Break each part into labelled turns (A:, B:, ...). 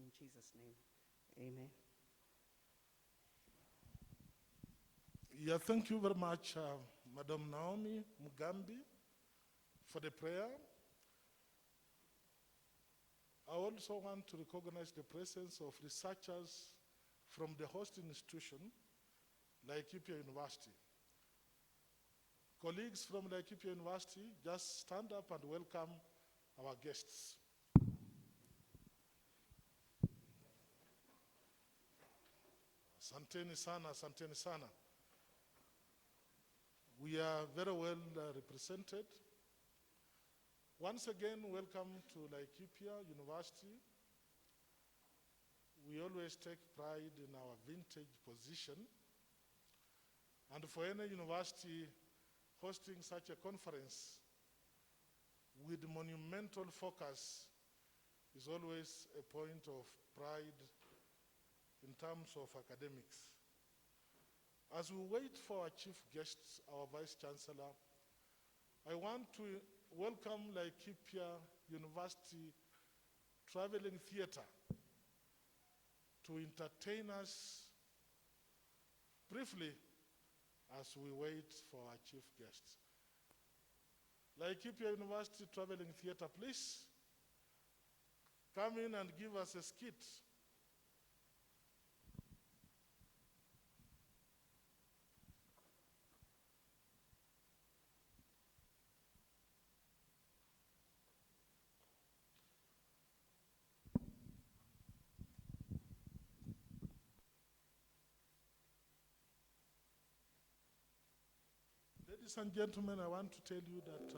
A: In Jesus' name, amen.
B: Yeah, thank you very much, Madam Naomi Mugambi, for the prayer. I also want to recognize the presence of researchers from the host institution, Laikipia University. Colleagues from Laikipia University, just stand up and welcome our guests. Asanteni sana, asanteni sana. We are very well represented. Once again, welcome to Laikipia University. We always take pride in our vintage position. And for any university hosting such a conference with monumental focus is always a point of pride in terms of academics. As we wait for our chief guests, our Vice Chancellor, I want to welcome Laikipia University Traveling Theatre to entertain us briefly as we wait for our chief guests. Laikipia University Traveling Theatre, please come in and give us a skit. Ladies and gentlemen, I want to tell you that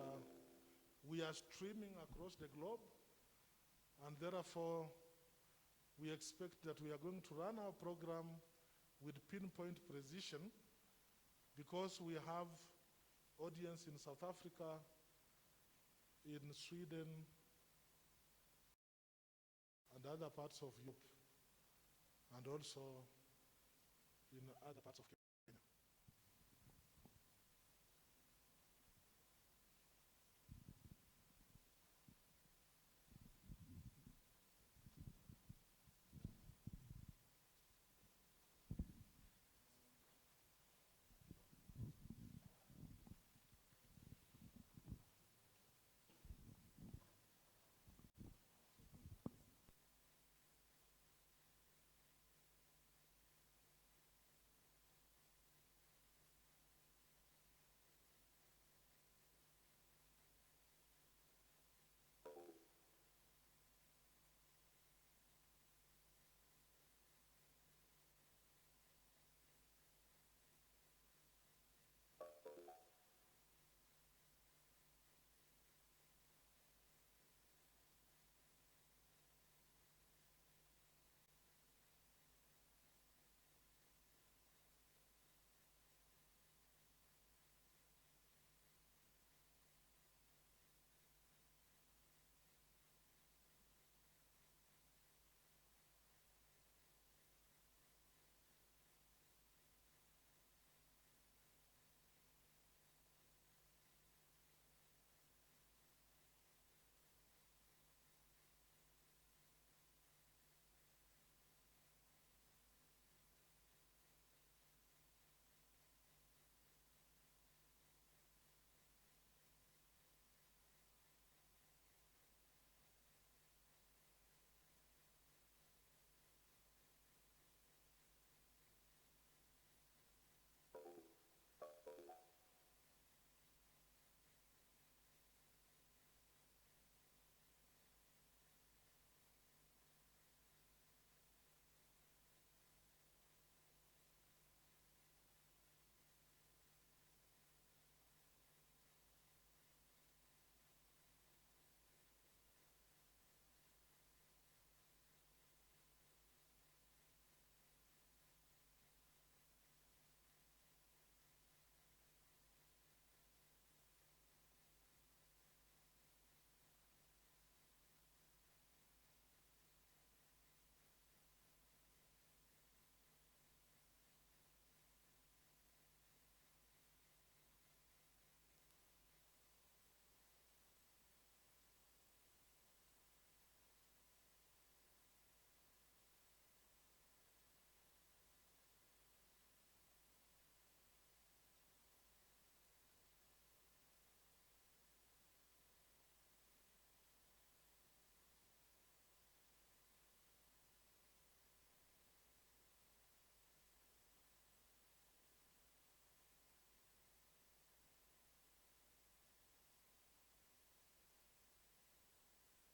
B: we are streaming across the globe, and therefore we expect that we are going to run our program with pinpoint precision because we have audience in South Africa, in Sweden, and other parts of Europe, and also in other parts of Kenya.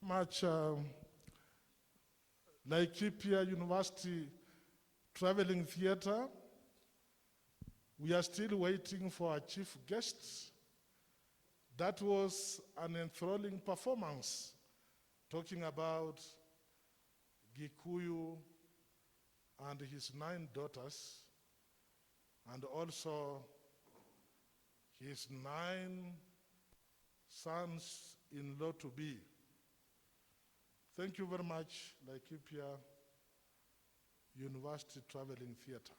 B: much Laikipia University Traveling Theatre. We are still waiting for our chief guests. That was an enthralling performance, talking about Gikuyu and his 9 daughters, and also his 9 sons-in-law to be. Thank you very much, Laikipia University Traveling Theatre.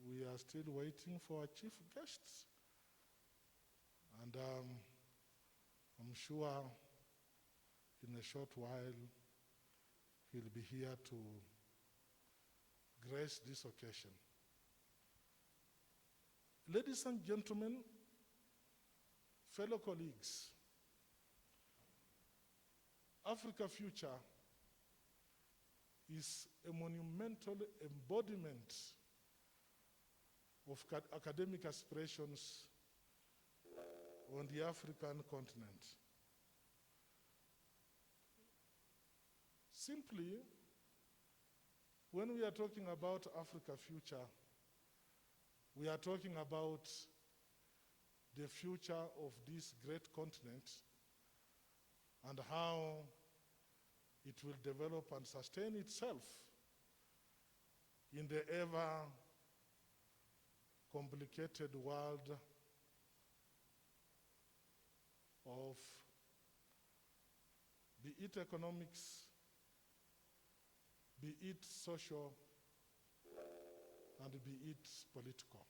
B: We are still waiting for our chief guests, and I'm sure in a short while he'll be here to grace this occasion. Ladies and gentlemen, fellow colleagues, Africa Future is a monumental embodiment of academic aspirations on the African continent. Simply, when we are talking about Africa Future, we are talking about the future of this great continent and how it will develop and sustain itself in the ever complicated world of, be it economics, be it social, and be it political.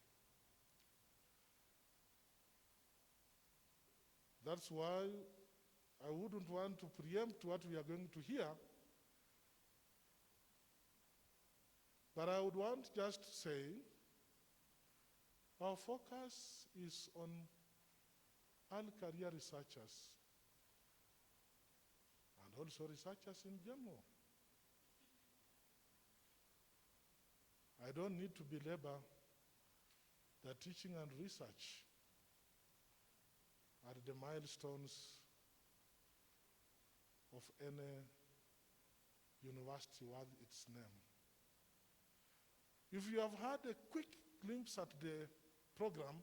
B: That's why I wouldn't want to preempt what we are going to hear, but I would want just to say our focus is on early career researchers and also researchers in general. I don't need to belabor that teaching and research are the milestones of any university worth its name. If you have had a quick glimpse at the program,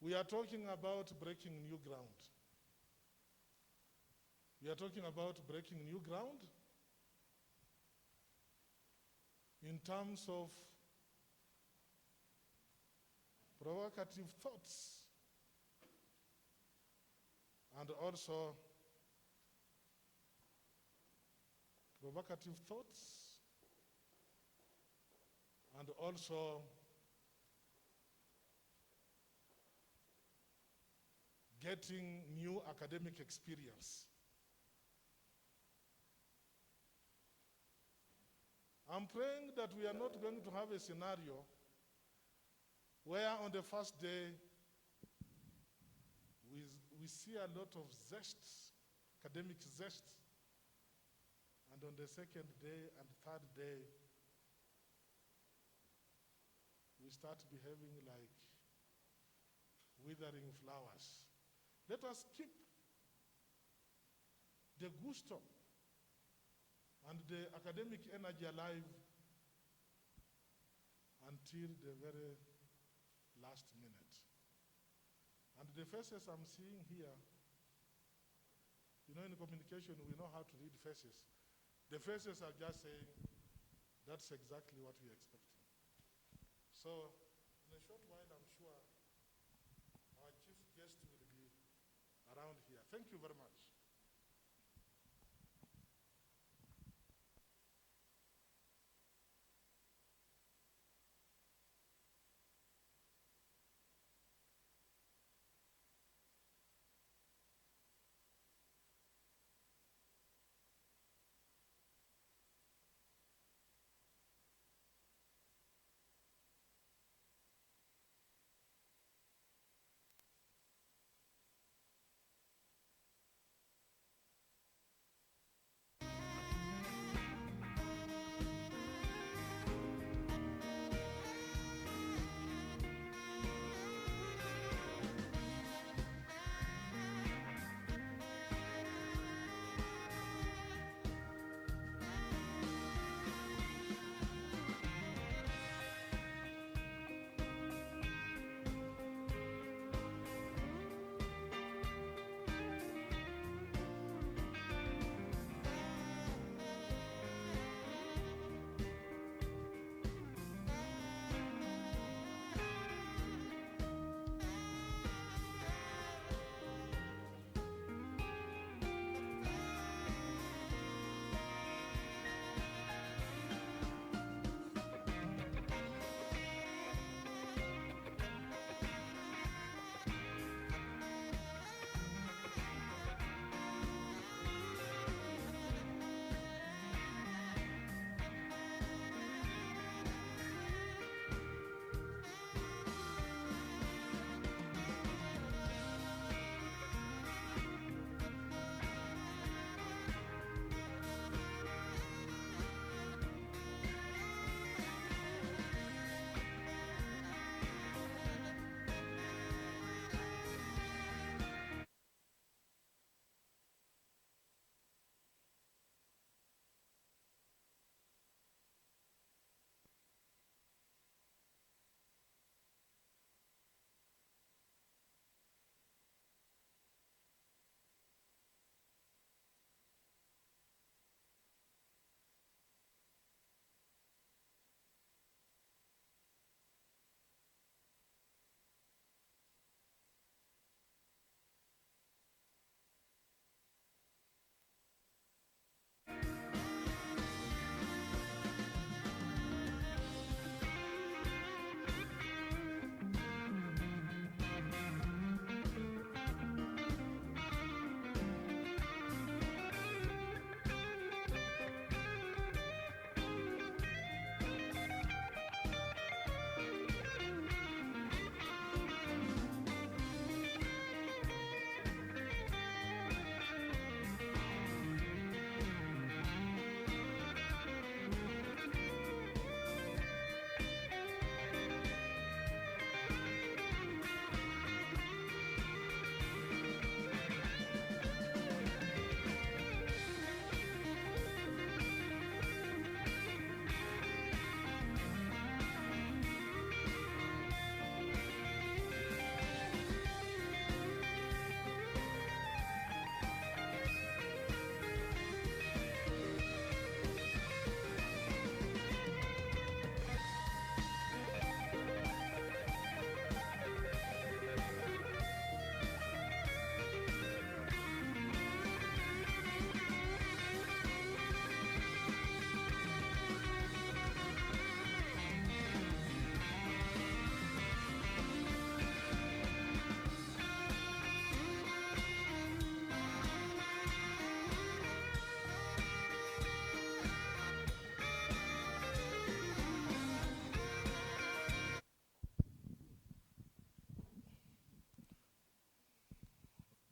B: we are talking about breaking new ground. We are talking about breaking new ground in terms of provocative thoughts and also getting new academic experience. I'm praying that we are not going to have a scenario where on the first day we see a lot of zest, academic zest, and on the second day and third day we start behaving like withering flowers. Let us keep the gusto and the academic energy alive until the very last minute. And the faces I'm seeing here, you know, in communication we know how to read faces. The faces are just saying, that's exactly what we're expecting. So, in a short while, I'm sure our chief guest will be around here. Thank you very much.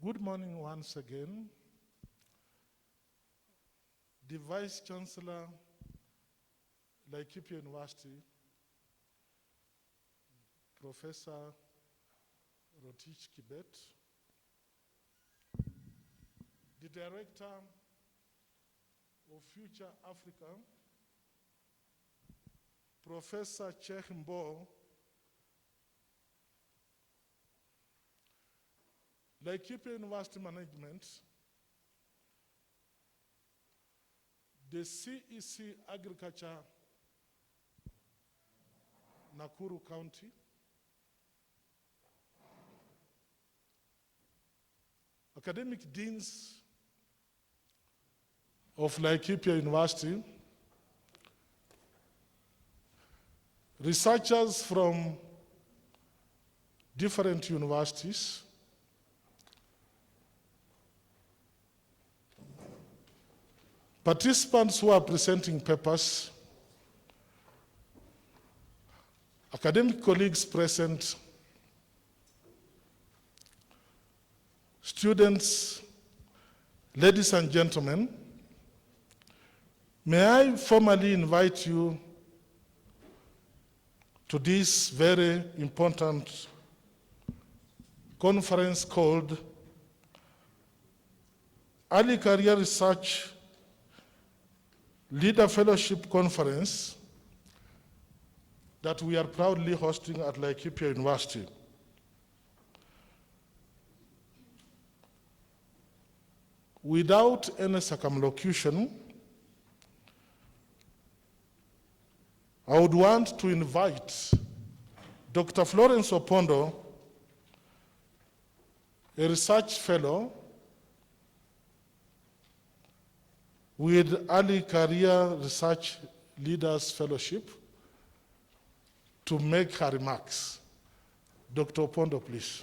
B: Good morning once again. The Vice Chancellor, Laikipia University, Professor Rotich Kibet, the Director of Future Africa, Professor Chehimbo, Laikipia University Management, the CEC Agriculture, Nakuru County, academic deans of Laikipia University, researchers from different universities, participants who are presenting papers, academic colleagues present, students, ladies and gentlemen, may I formally invite you to this very important conference called Early Career Research Leader Fellowship Conference that we are proudly hosting at Laikipia University. Without any circumlocution, I would want to invite Dr. Florence Opondo, a research fellow with Early Career Research Leaders Fellowship, to make her remarks. Dr. Opondo, please.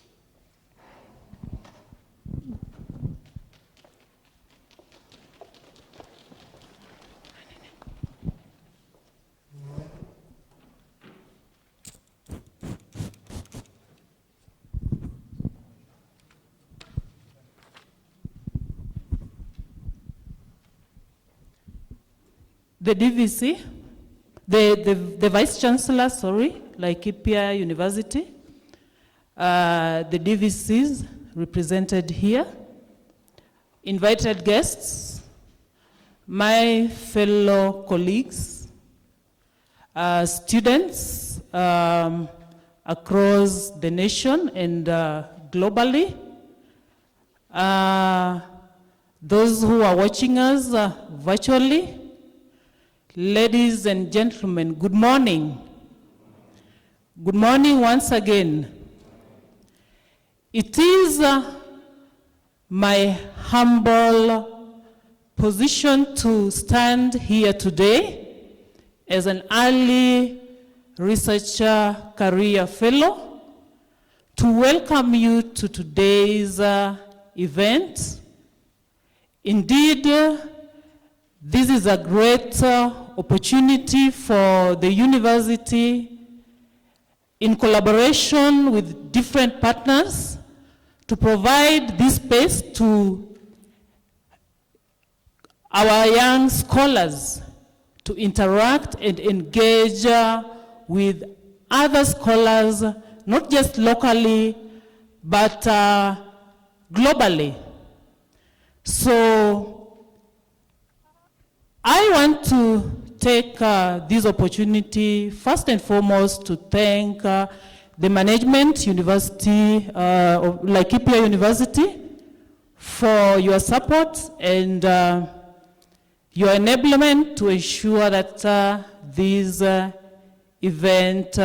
C: The DVC, the Vice Chancellor, Laikipia University, the DVCs represented here, invited guests, my fellow colleagues, students across the nation and globally, those who are watching us virtually. Ladies and gentlemen, good morning. Good morning once again. It is my humble position to stand here today as an early researcher career fellow to welcome you to today's event. Indeed, this is a great opportunity for the university, in collaboration with different partners, to provide this space to our young scholars to interact and engage with other scholars, not just locally, but globally. So I want to take this opportunity, first and foremost, to thank the management university of Laikipia University for your support and your enablement to ensure that this event,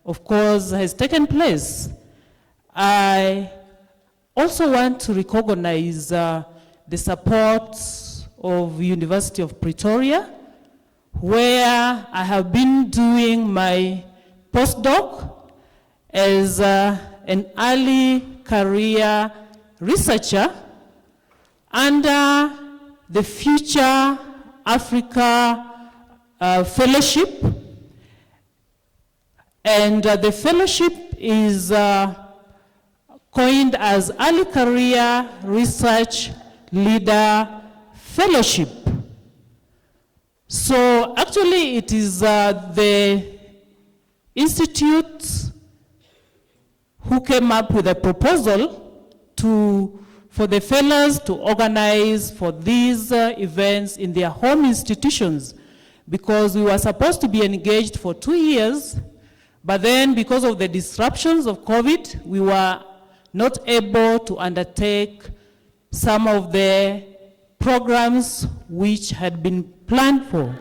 C: of course, has taken place. I also want to recognize the support of University of Pretoria, where I have been doing my postdoc as an early career researcher under the Future Africa Fellowship. And the fellowship is coined as Early Career Research Leader Fellowship. So actually it is the institute who came up with a proposal for the fellows to organize for these events in their home institutions, because we were supposed to be engaged for 2 years, but then because of the disruptions of COVID, we were not able to undertake some of the programs which had been planned for.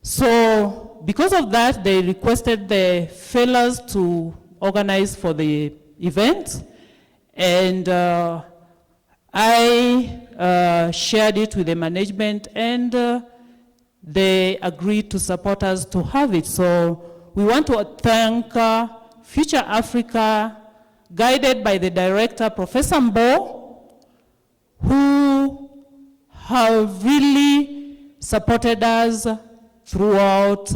C: So because of that, they requested the fellows to organize for the event, and I shared it with the management, and they agreed to support us to have it. So we want to thank Future Africa, guided by the director, Professor Mbo, who have really supported us throughout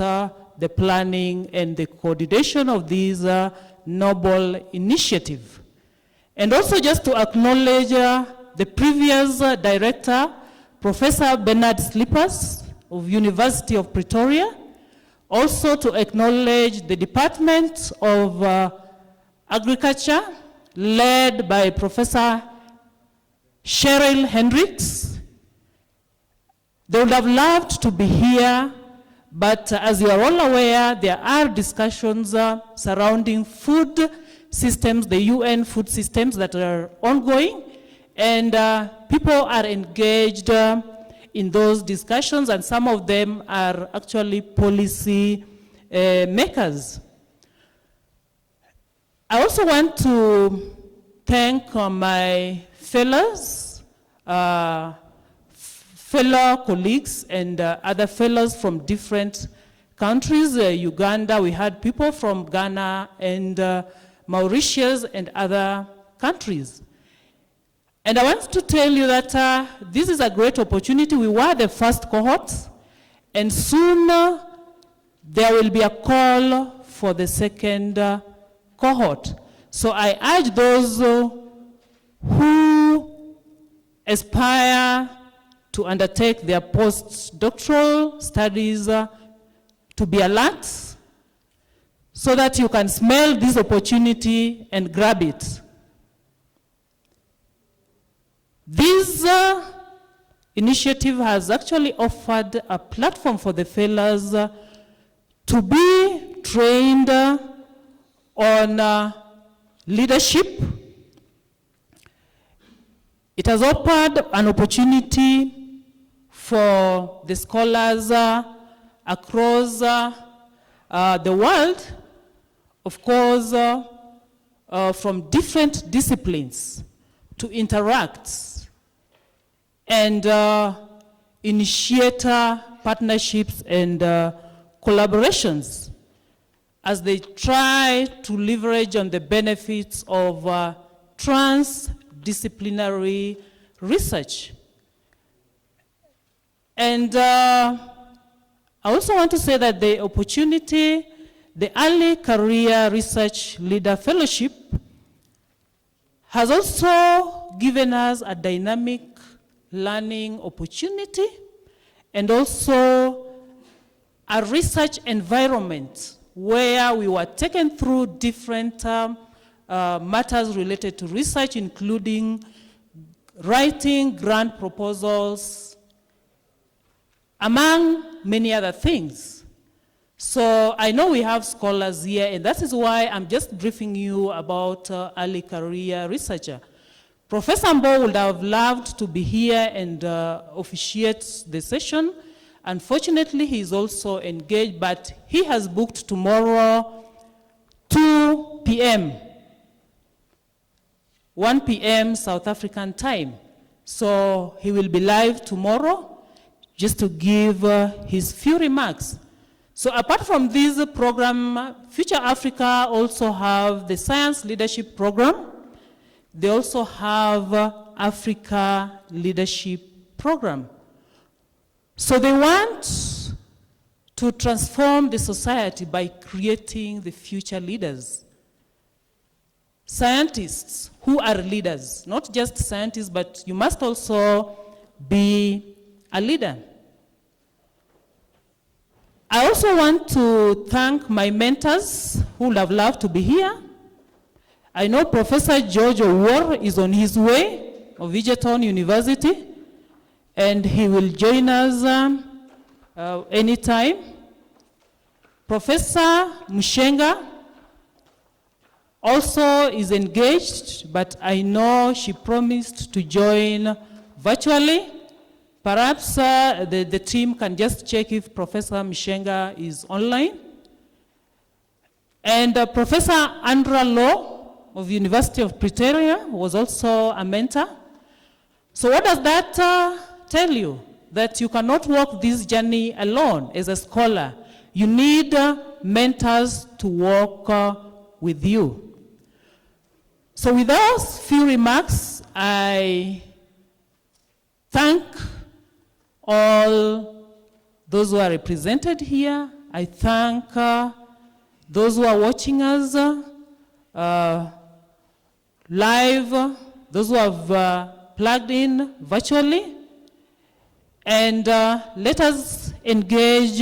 C: the planning and the coordination of this noble initiative. And also just to acknowledge the previous director, Professor Bernard Slippers of University of Pretoria. Also to acknowledge the Department of Agriculture, led by Professor Cheryl Hendricks. They would have loved to be here, but as you are all aware, there are discussions surrounding food systems, the UN food systems that are ongoing, and people are engaged in those discussions, and some of them are actually policy makers. I also want to thank my fellows, fellow colleagues and other fellows from different countries. Uganda, we had people from Ghana and Mauritius and other countries. And I want to tell you that this is a great opportunity. We were the first cohort, and soon there will be a call for the second cohort. So I urge those who aspire to undertake their postdoctoral studies to be alert, so that you can smell this opportunity and grab it. This initiative has actually offered a platform for the fellows to be trained on leadership. It has offered an opportunity for the scholars across the world, of course, from different disciplines, to interact and initiate partnerships and collaborations as they try to leverage on the benefits of transdisciplinary research. And I also want to say that the opportunity, the Early Career Research Leader Fellowship, has also given us a dynamic learning opportunity and also a research environment where we were taken through different matters related to research, including writing grant proposals, among many other things. So I know we have scholars here, and that is why I'm just briefing you about early career researcher. Professor Mbo would have loved to be here and officiate the session. Unfortunately, he is also engaged, but he has booked tomorrow 2 p.m., 1 p.m. South African time. So he will be live tomorrow just to give his few remarks. So apart from this program, Future Africa also have the Science Leadership Program. They also have Africa Leadership Program. So they want to transform the society by creating the future leaders. scientists who are leaders, not just scientists, but you must also be a leader. I also want to thank my mentors who would have loved to be here. I know Professor George Owuor is on his way of Egerton University, and he will join us anytime. Professor Mushenga also is engaged, but I know she promised to join virtually. Perhaps the team can just check if Professor Mushenga is online. And Professor Ecrlf of University of Pretoria was also a mentor. So what does that tell you? That you cannot walk this journey alone as a scholar. You need mentors to walk with you. So with those few remarks, I thank all those who are represented here. I thank those who are watching us live, those who have plugged in virtually. And let us engage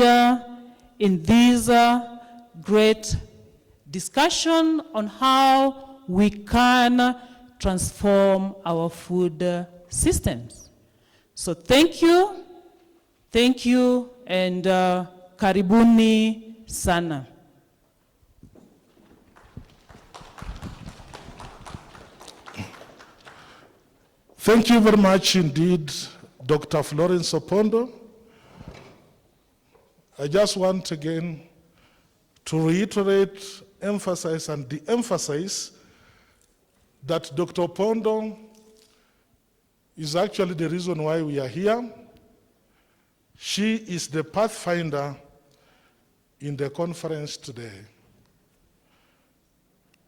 C: in this great discussion on how we can transform our food systems. So thank you, and karibuni sana.
B: Thank you very much indeed, Dr. Florence Opondo. I just want again to reiterate, emphasize, and de-emphasize that Dr. Opondo is actually the reason why we are here. She is the pathfinder in the conference today.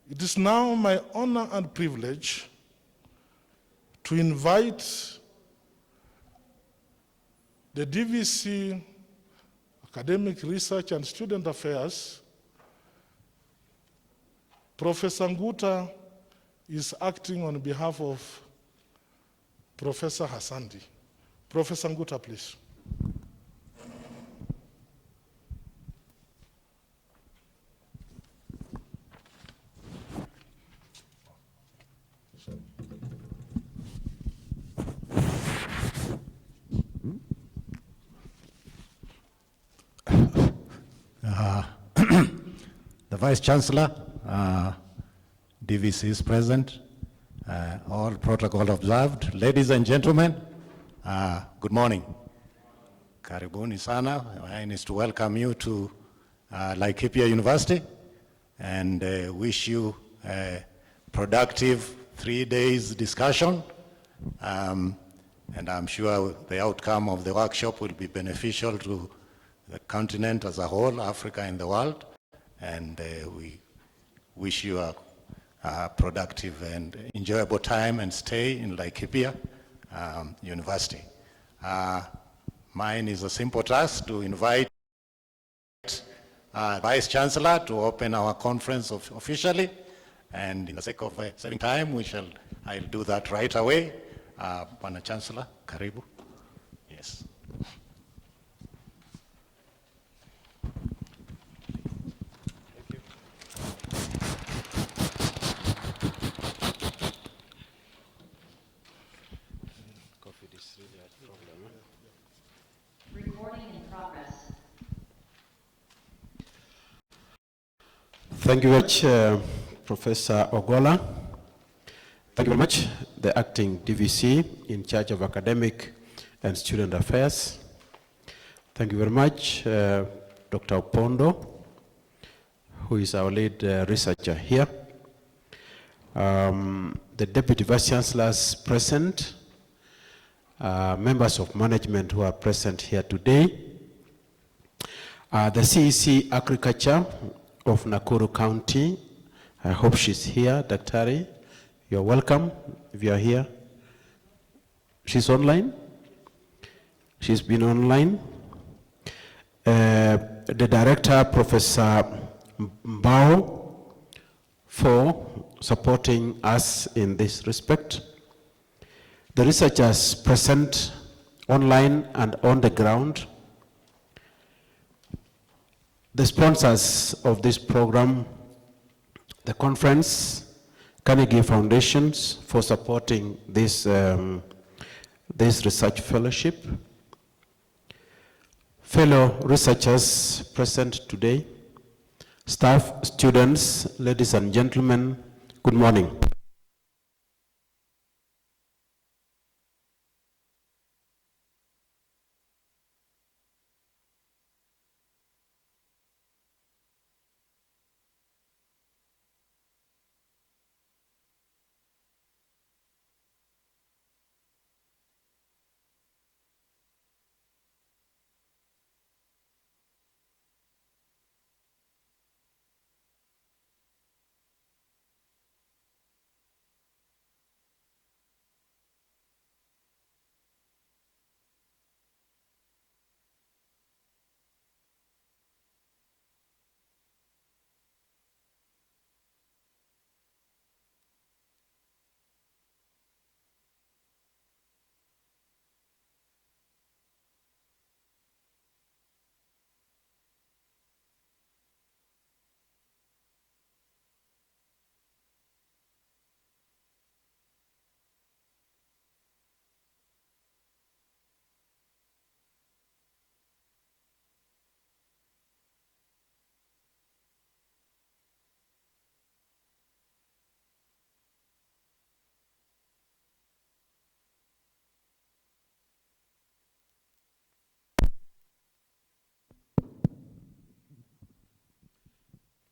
B: It is now my honor and privilege to invite the DVC Academic Research and Student Affairs. Professor Nguta is acting on behalf of Professor Hassandi. Professor Nguta, please.
D: The Vice Chancellor, DVC is present, all protocol observed. Ladies and gentlemen, good morning. Karibuni sana. Mine is to welcome you to Laikipia University and wish you a productive 3 days discussion. And I'm sure the outcome of the workshop will be beneficial to the continent as a whole, Africa and the world. And we wish you a productive and enjoyable time and stay in Laikipia University. Mine is a simple task to invite Vice Chancellor to open our conference officially. And in the sake of saving time, I'll do that right away. Pana Chancellor, karibu. Yes.
E: Thank you very much, Professor Ogola. Thank you very much, the acting DVC in charge of academic and student affairs. Thank you very much, Dr. Opondo, who is our lead researcher here. The Deputy Vice Chancellors present, members of management who are present here today, the CEC Agriculture of Nakuru County. I hope she's here, Daktari. You're welcome if you're here. She's online. She's been online. The director, Professor Mbao, for supporting us in this respect. The researchers present online and on the ground. The sponsors of this program, the conference, Carnegie Foundations for supporting this, this research fellowship. Fellow researchers present today, staff, students, ladies and gentlemen, good morning.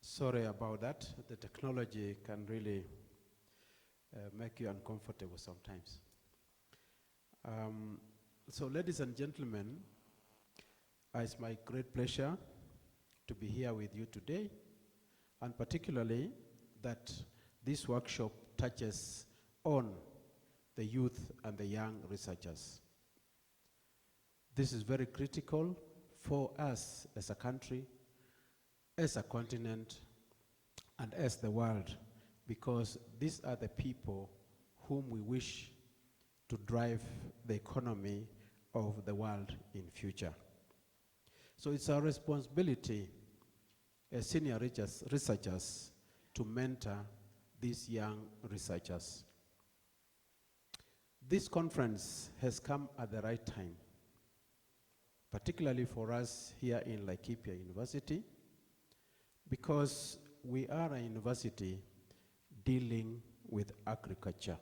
E: Sorry about that. The technology can really make you uncomfortable sometimes. So ladies and gentlemen, it's my great pleasure to be here with you today, and particularly that this workshop touches on the youth and the young researchers. This is very critical for us as a country, as a continent, and as the world, because these are the people whom we wish to drive the economy of the world in future. So it's our responsibility as senior researchers to mentor these young researchers. This conference has come at the right time, particularly for us here in Laikipia University, because we are a university dealing with agriculture.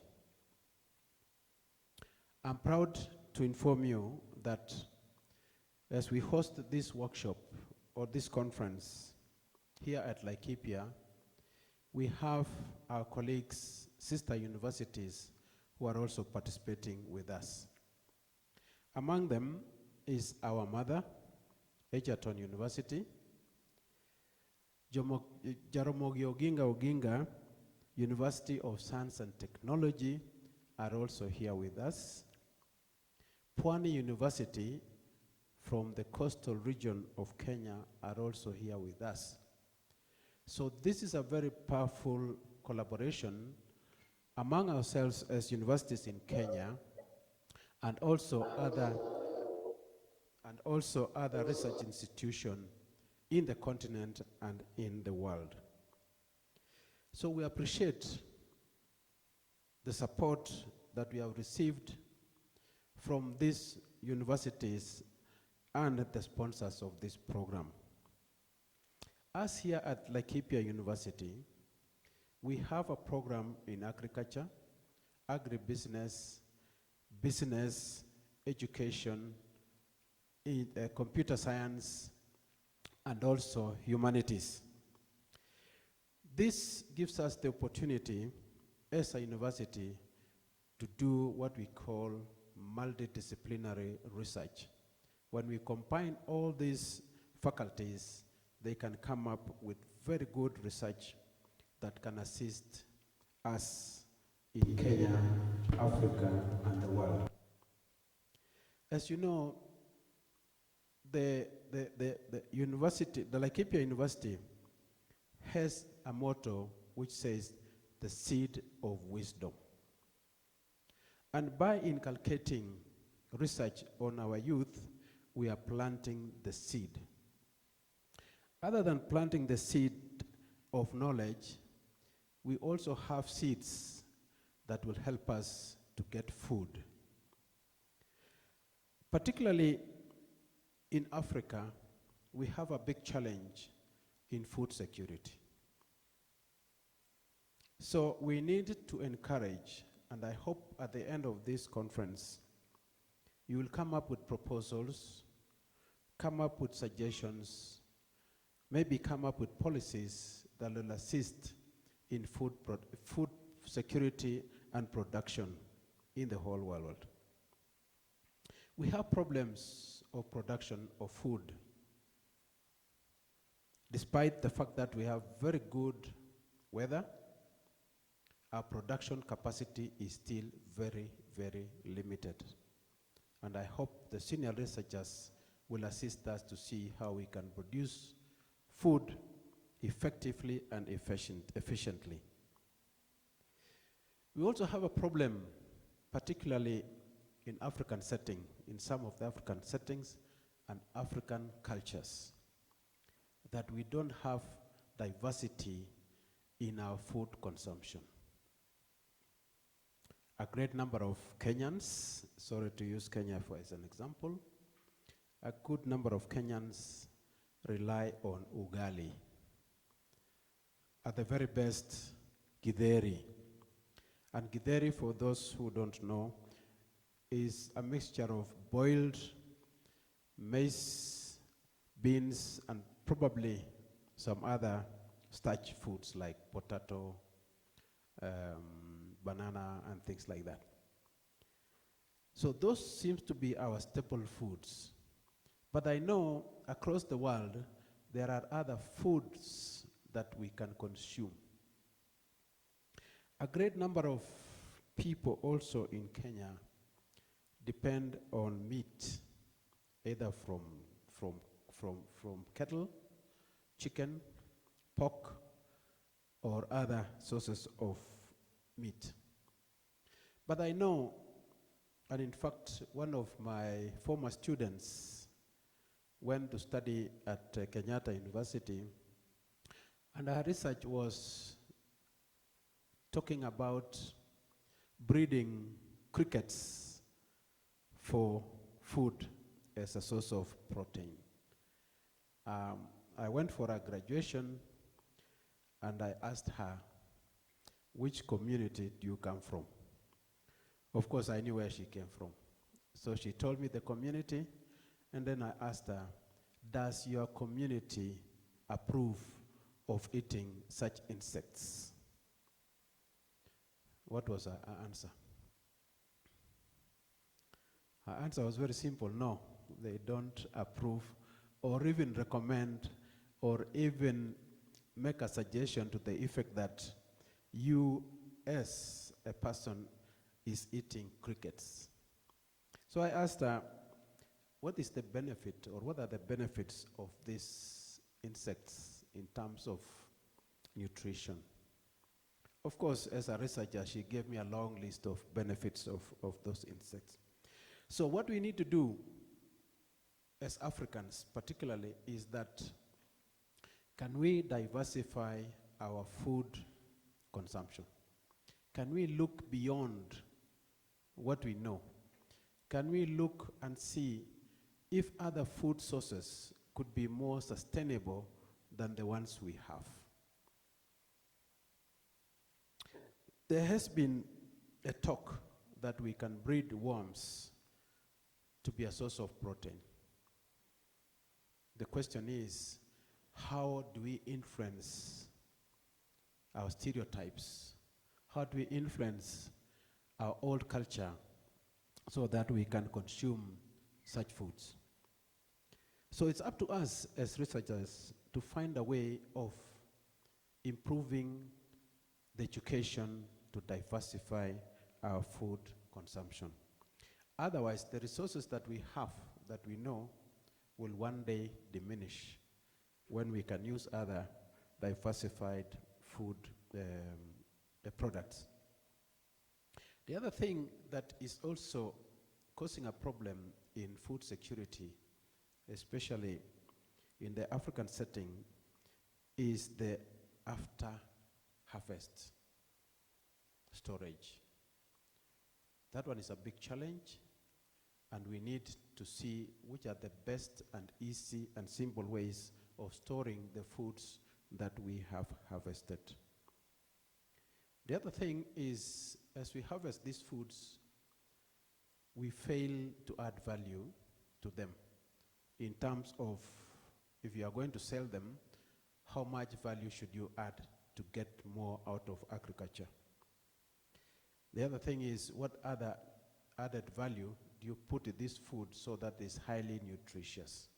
E: I'm proud to inform you that as we host this workshop or this conference here at Laikipia, we have our colleagues, sister universities, who are also participating with us. Among them is our mother, Egerton University, Jaramogi Oginga Oginga University of Science and Technology are also here with us. Pwani University from the coastal region of Kenya are also here with us. So this is a very powerful collaboration among ourselves as universities in Kenya and also other research institutions in the continent and in the world. So we appreciate the support that we have received from these universities and the sponsors of this program. Us here at Laikipia University, we have a program in agriculture, agribusiness, business, education, computer science, and also humanities. This gives us the opportunity as a university to do what we call multidisciplinary research. When we combine all these faculties, they can come up with very good research that can assist us in Kenya, Africa, and the world. As you know, the university, the Laikipia University, has a motto which says, the seed of wisdom. And by inculcating research on our youth, we are planting the seed. Other than planting the seed of knowledge, we also have seeds that will help us to get food. Particularly in Africa, we have a big challenge in food security. So we need to encourage, and I hope at the end of this conference, you will come up with proposals, come up with suggestions, maybe come up with policies that will assist in food security and production in the whole world. We have problems of production of food, despite the fact that we have very good weather. Our production capacity is still very, very limited. And I hope the senior researchers will assist us to see how we can produce food effectively and efficiently. We also have a problem, particularly in African setting, in some of the African settings and African cultures, that we don't have diversity in our food consumption. A great number of Kenyans, sorry to use Kenya as an example, a good number of Kenyans rely on ugali. At the very best, githeri. And githeri, for those who don't know, is a mixture of boiled maize, beans, and probably some other starch foods like potato, banana, and things like that. So those seems to be our staple foods. But I know across the world, there are other foods that we can consume. A great number of people also in Kenya depend on meat, either from cattle, chicken, pork, or other sources of meat. But I know, and in fact, one of my former students went to study at Kenyatta University, and her research was talking about breeding crickets for food as a source of protein. I went for a graduation, and I asked her, which community do you come from? Of course, I knew where she came from. So she told me the community, and then I asked her, does your community approve of eating such insects? What was her answer? Her answer was very simple: no, they don't approve or even recommend or even make a suggestion to the effect that you as a person is eating crickets. So I asked her, what is the benefit, or what are the benefits of these insects in terms of nutrition? Of course, as a researcher, she gave me a long list of benefits of those insects. So what we need to do as Africans particularly is that, can we diversify our food consumption? Can we look beyond what we know? Can we look and see if other food sources could be more sustainable than the ones we have? There has been a talk that we can breed worms to be a source of protein. The question is, how do we influence our stereotypes? How do we influence our old culture so that we can consume such foods? So it's up to us as researchers to find a way of improving the education to diversify our food consumption. Otherwise, the resources that we have, that we know, will one day diminish when we can use other diversified food products. The other thing that is also causing a problem in food security, especially in the African setting, is the after harvest storage. That one is a big challenge, and we need to see which are the best and easy and simple ways of storing the foods that we have harvested. The other thing is, as we harvest these foods, we fail to add value to them in terms of, if you are going to sell them, how much value should you add to get more out of agriculture? The other thing is, what other added value do you put in this food so that it's highly nutritious?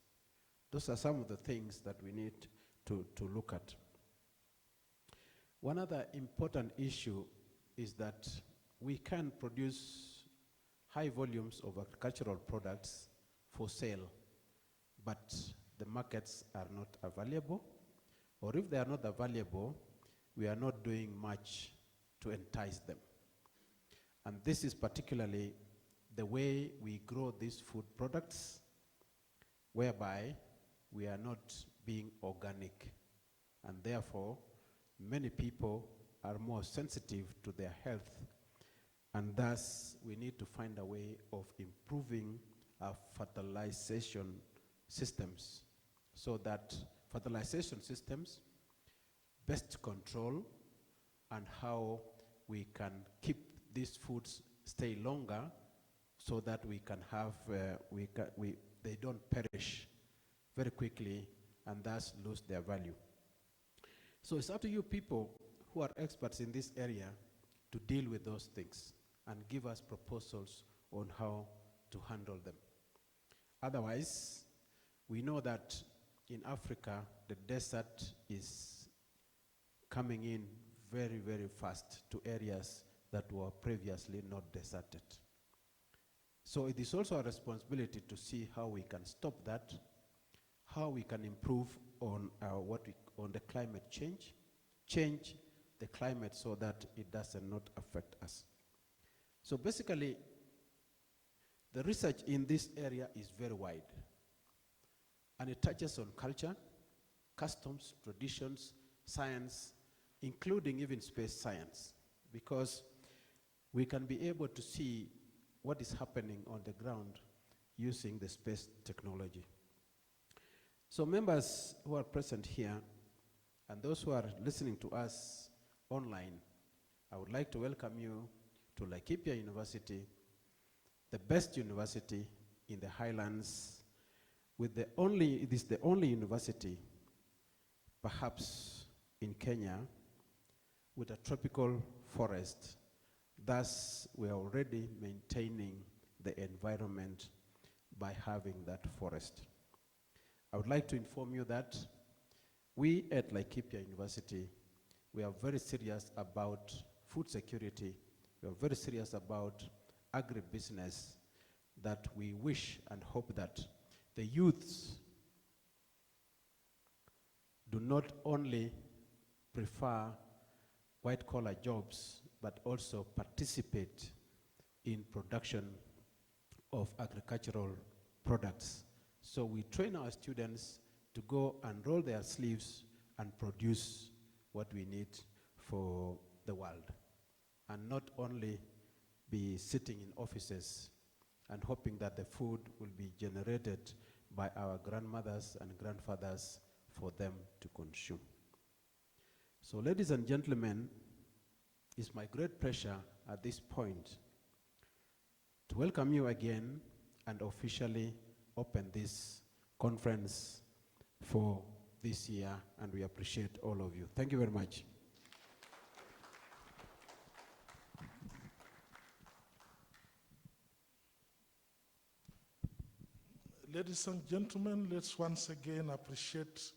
E: Those are some of the things that we need to look at. One other important issue is that we can produce high volumes of agricultural products for sale, but the markets are not available, or if they are not available, we are not doing much to entice them. And this is particularly the way we grow these food products, whereby we are not being organic, and therefore many people are more sensitive to their health, and thus we need to find a way of improving our fertilization systems so that fertilization systems, pest control, and how we can keep these foods stay longer so that we can have, they don't perish very quickly and thus lose their value. So it's up to you people who are experts in this area to deal with those things and give us proposals on how to handle them. Otherwise, we know that in Africa, the desert is coming in very, very fast to areas that were previously not deserted. So it is also a responsibility to see how we can stop that, how we can improve on on the climate change the climate so that it does not affect us. So basically, the research in this area is very wide, and it touches on culture, customs, traditions, science, including even space science, because we can be able to see what is happening on the ground using the space technology. So members who are present here and those who are listening to us online, I would like to welcome you to Laikipia University, the best university in the highlands, it is the only university, perhaps in Kenya, with a tropical forest. Thus, we are already maintaining the environment by having that forest. I would like to inform you that we at Laikipia University, we are very serious about food security. We are very serious about agribusiness, that we wish and hope that the youths do not only prefer white-collar jobs, but also participate in production of agricultural products. So we train our students to go and roll their sleeves and produce what we need for the world, and not only be sitting in offices and hoping that the food will be generated by our grandmothers and grandfathers for them to consume. So ladies and gentlemen, it's my great pleasure at this point to welcome you again and officially open this conference for this year, and we appreciate all of you. Thank you very much.
B: Ladies and gentlemen, let's once again appreciate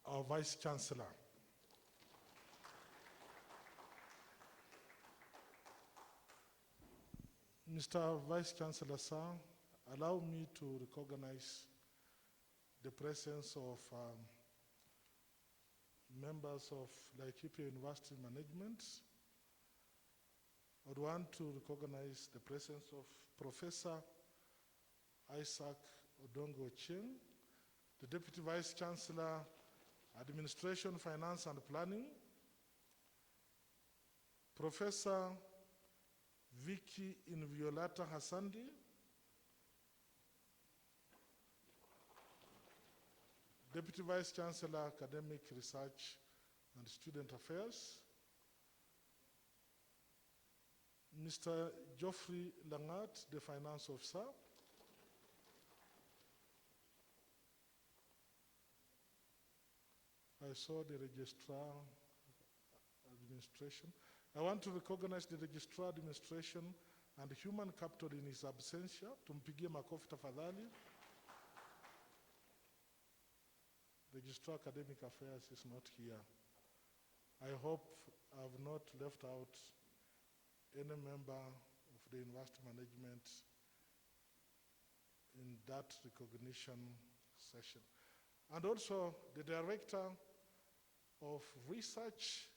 B: our Vice Chancellor. Mr. Vice Chancellor, sir, allow me to recognize the presence of members of Laikipia University Management I would want to recognize the presence of Professor Isaac Odongo Cheng, the Deputy Vice Chancellor, Administration, Finance and Planning, Professor Vicky Inviolata Hassandi, Deputy Vice Chancellor, Academic Research and Student Affairs, Mr. Geoffrey Langat, the Finance Officer, I saw the Registrar Administration. I want to recognize the Registrar Administration and Human Capital in his absentia. Tumpigie makofi tafadhali. Registrar Academic Affairs is not here. I hope I have not left out any member of the university management in that recognition session. And also the Director of Research,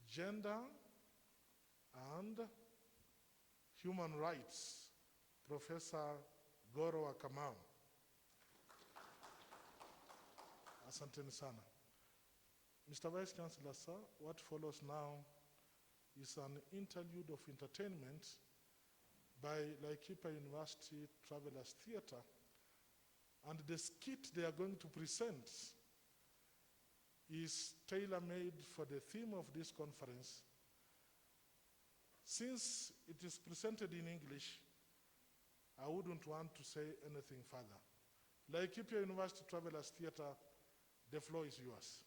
B: Gender and Human Rights, Professor Goro Akamau. Asanteni sana. Mr. Vice Chancellor, sir, what follows now is an interlude of entertainment by Laikipia University Travelers Theatre, and the skit they are going to present is tailor-made for the theme of this conference. Since it is presented in English, I wouldn't want to say anything further. Laikipia University Travelers Theatre, the floor is yours.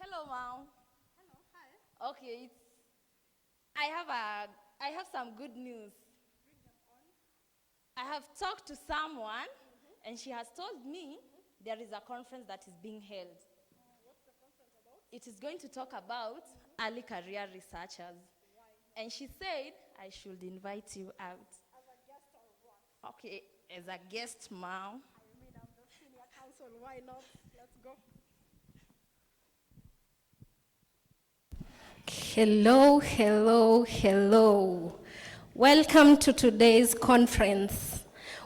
F: Hello, Mom. Hello, hi. Okay, I have some good news. Bring them on. I have talked to someone, and she has told me there is a conference that is being held.
G: What's the conference about?
F: It is going to talk about early career researchers.
G: Why?
F: And she said I should invite you out.
G: As a guest or what?
F: Okay, as a guest, Mom.
G: I mean, I'm the senior counsel. Why not? Let's go.
H: Hello, hello, hello. Welcome to today's conference.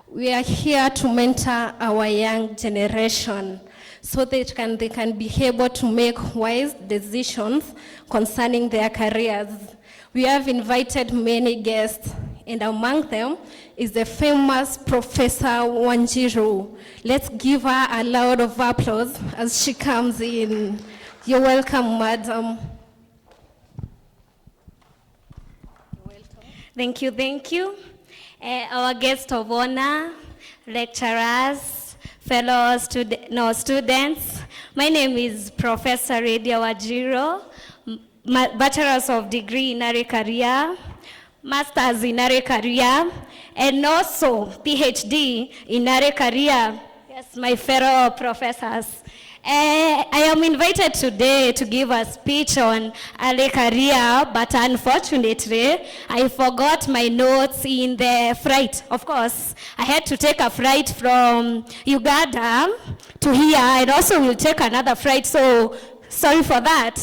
H: We are here to mentor our young generation so they can be able to make wise decisions concerning their careers. We have invited many guests, and among them is the famous Professor Wanjiru. Let's give her a loud of applause as she comes in. You're welcome, madam.
I: Thank you, thank you. Our guests of honor, lecturers,
H: fellow students. My name is Professor Redia Wajiro, Bachelor's of Degree in Early Career, Master's in Early Career, and also PhD in Early Career. Yes, my fellow professors. I am invited today to give a speech on early career, but unfortunately, I forgot my notes in the flight. Of course, I had to take a flight from Uganda to here, and also will take another flight, so sorry for that.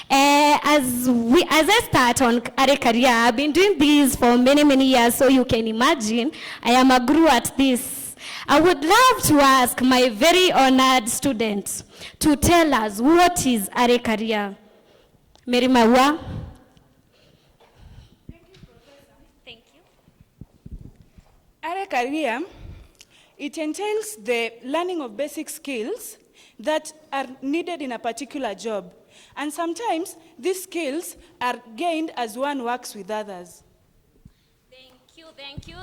H: As I start on early career, I've been doing this for many, many years, so you can imagine I am a guru at this. I would love to ask my very honored students to tell us what is early career. Mary Mawa.
F: Thank you.
I: Early career, it entails the learning of basic skills that are needed in a particular job. And sometimes these skills are gained as one works with others.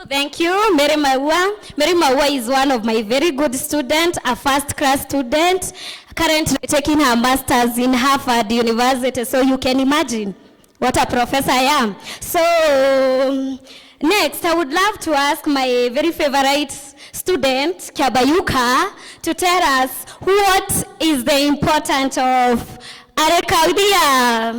H: Thank you, Mary Mawa. Mary Mawa is one of my very good students, a first-class student, currently taking her master's in Harvard University, so you can imagine what a professor I am. So, next, I would love to ask my very favorite student, Kabayuka, to tell us what is the importance of early career.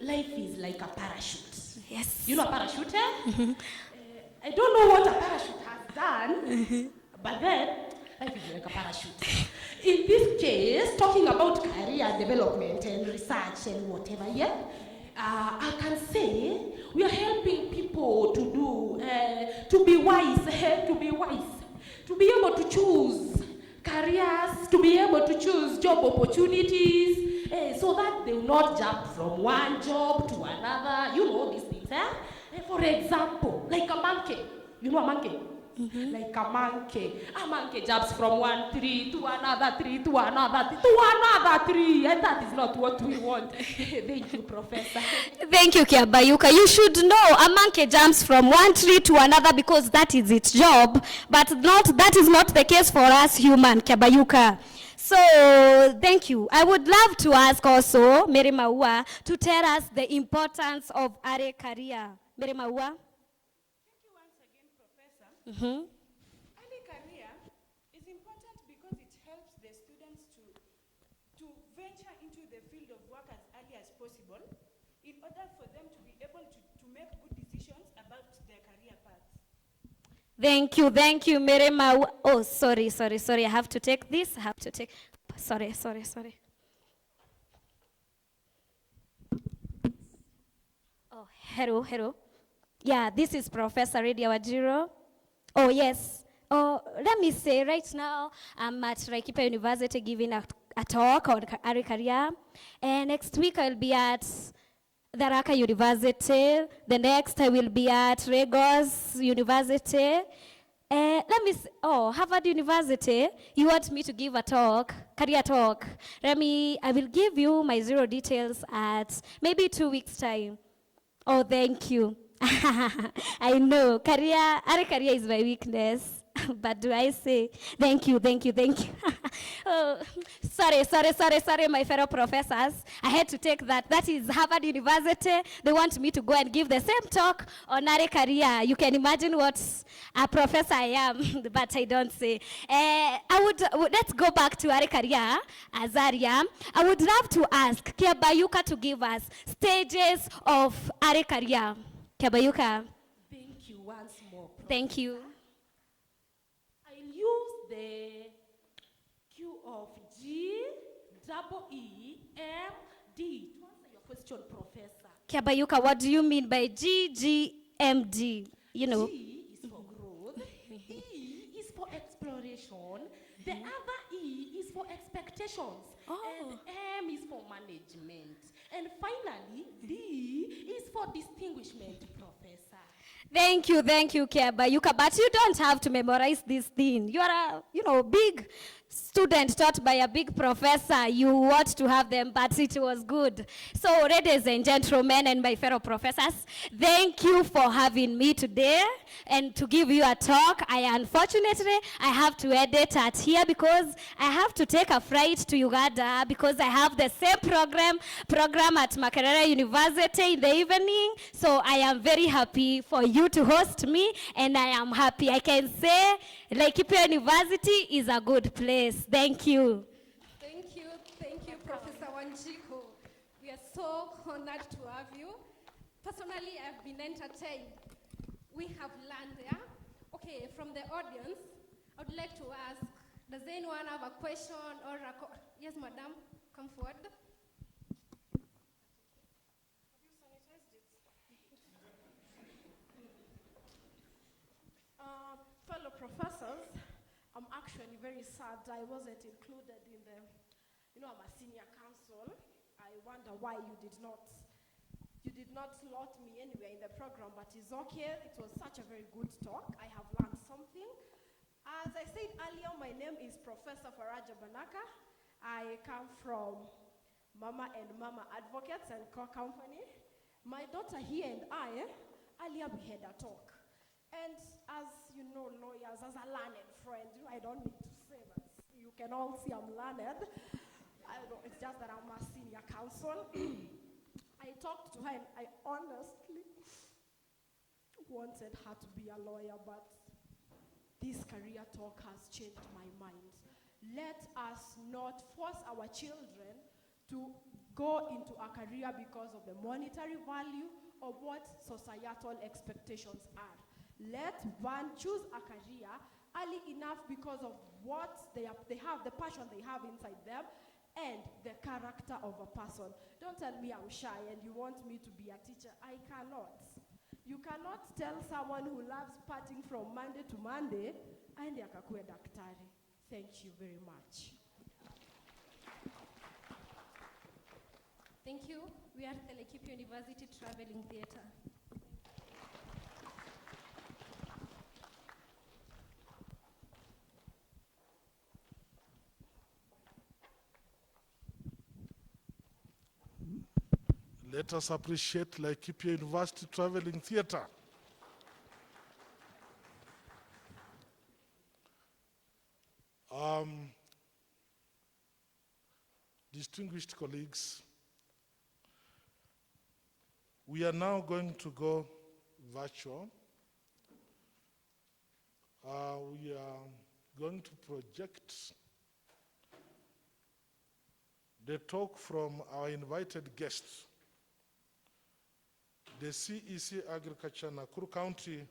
J: Life is like a parachute.
H: Yes.
J: You know a parachute, eh? I don't know what a parachute has done, but then life is like a parachute. In this case, talking about career development and research and whatever, yeah, I can say we are helping people to be wise, to be able to choose careers, to be able to choose job opportunities, so that they will not jump from one job to another, you know, these things. For example, like a monkey. You know a monkey? Mm-hmm. Like a monkey jumps from one tree to another tree to another tree, and that is not what we want. Thank you, Professor.
H: Thank you, Kiabayuka. You should know a monkey jumps from one tree to another because that is its job, but that is not the case for us human, Kiabayuka. So, thank you. I would love to ask also Mary Maua to tell us the importance of early career. Mary Maua.
I: Thank you once again, Professor.
H: Mm-hmm.
I: Early career is important because it helps the students to venture into the field of work as early as possible in order for them to be able to make good decisions about their career paths.
H: Thank you, Mary Maua. Oh, sorry. I have to take this. Sorry. Oh, hello. Yeah, this is Professor Redia Wajiro. Oh, yes. Oh, let me say right now, I'm at Laikipia University giving a talk on early career. And next week I'll be at the Raka University. The next I will be at Lagos University. Harvard University. You want me to give a talk, career talk. I will give you my zero details at maybe 2 weeks' time. Oh, thank you. I know, early career is my weakness. But do I say, thank you. Oh, sorry, my fellow professors. I had to take that. That is Harvard University. They want me to go and give the same talk on early career. You can imagine what a professor I am, but I don't say. Let's go back to early career, Azaria. I would love to ask Kiabayuka to give us stages of early career. Kiabayuka.
J: Thank you once more, Professor.
H: Thank you.
J: Use the Q of G-E-E-M-D to answer your question, Professor.
H: Kiabayuka, what do you mean by GGMD? You know.
J: G is for growth, E is for exploration, the other E is for expectations, and M is for management, and finally D is for distinguishment, Professor.
H: Thank you, Kiabayuka. But you don't have to memorize this thing. You are a, big student taught by a big professor, you want to have them, but it was good. So, ladies and gentlemen, and my fellow professors, thank you for having me today and to give you a talk. Unfortunately, I have to edit at here because I have to take a flight to Uganda because I have the same program at Makerere University in the evening. So I am very happy for you to host me, and I am happy. I can say Laikipia University is a good place. Thank you.
G: Thank you, Professor Wanjiko. We are so honored to have you. Personally, I've been entertained. We have learned, yeah? Okay, from the audience, I would like to ask, does anyone have a question or a yes, madam, come forward. Fellow professors, I'm actually very sad I wasn't included in the, I'm a senior counsel. I wonder why you did not slot me anywhere in the program, but it's okay. It was such a very good talk. I have learned something. As I said earlier, my name is Professor Faraja Banaka. I come from Mama and Mama Advocates and Co-Company. My daughter here and I, earlier we had a talk. And as you know, lawyers, as a learned friend, I don't need to say that. You can all see I'm learned. It's just that I'm a senior counsel. I talked to her and I honestly wanted her to be a lawyer, but this career talk has changed my mind. Let us not force our children to go into a career because of the monetary value or what societal expectations are. Let one choose a career early enough because of what they have, the passion they have inside them, and the character of a person. Don't tell me I'm shy and you want me to be a teacher. I cannot. You cannot tell someone who loves partying from Monday to Monday, aende akakuwe daktari. Thank you very much.
H: Thank you. We are at the Laikipia University Traveling Theatre.
B: Let us appreciate Laikipia University Traveling Theatre. Distinguished colleagues, we are now going to go virtual. We are going to project the talk from our invited guests, the CEC Agriculture Nakuru County,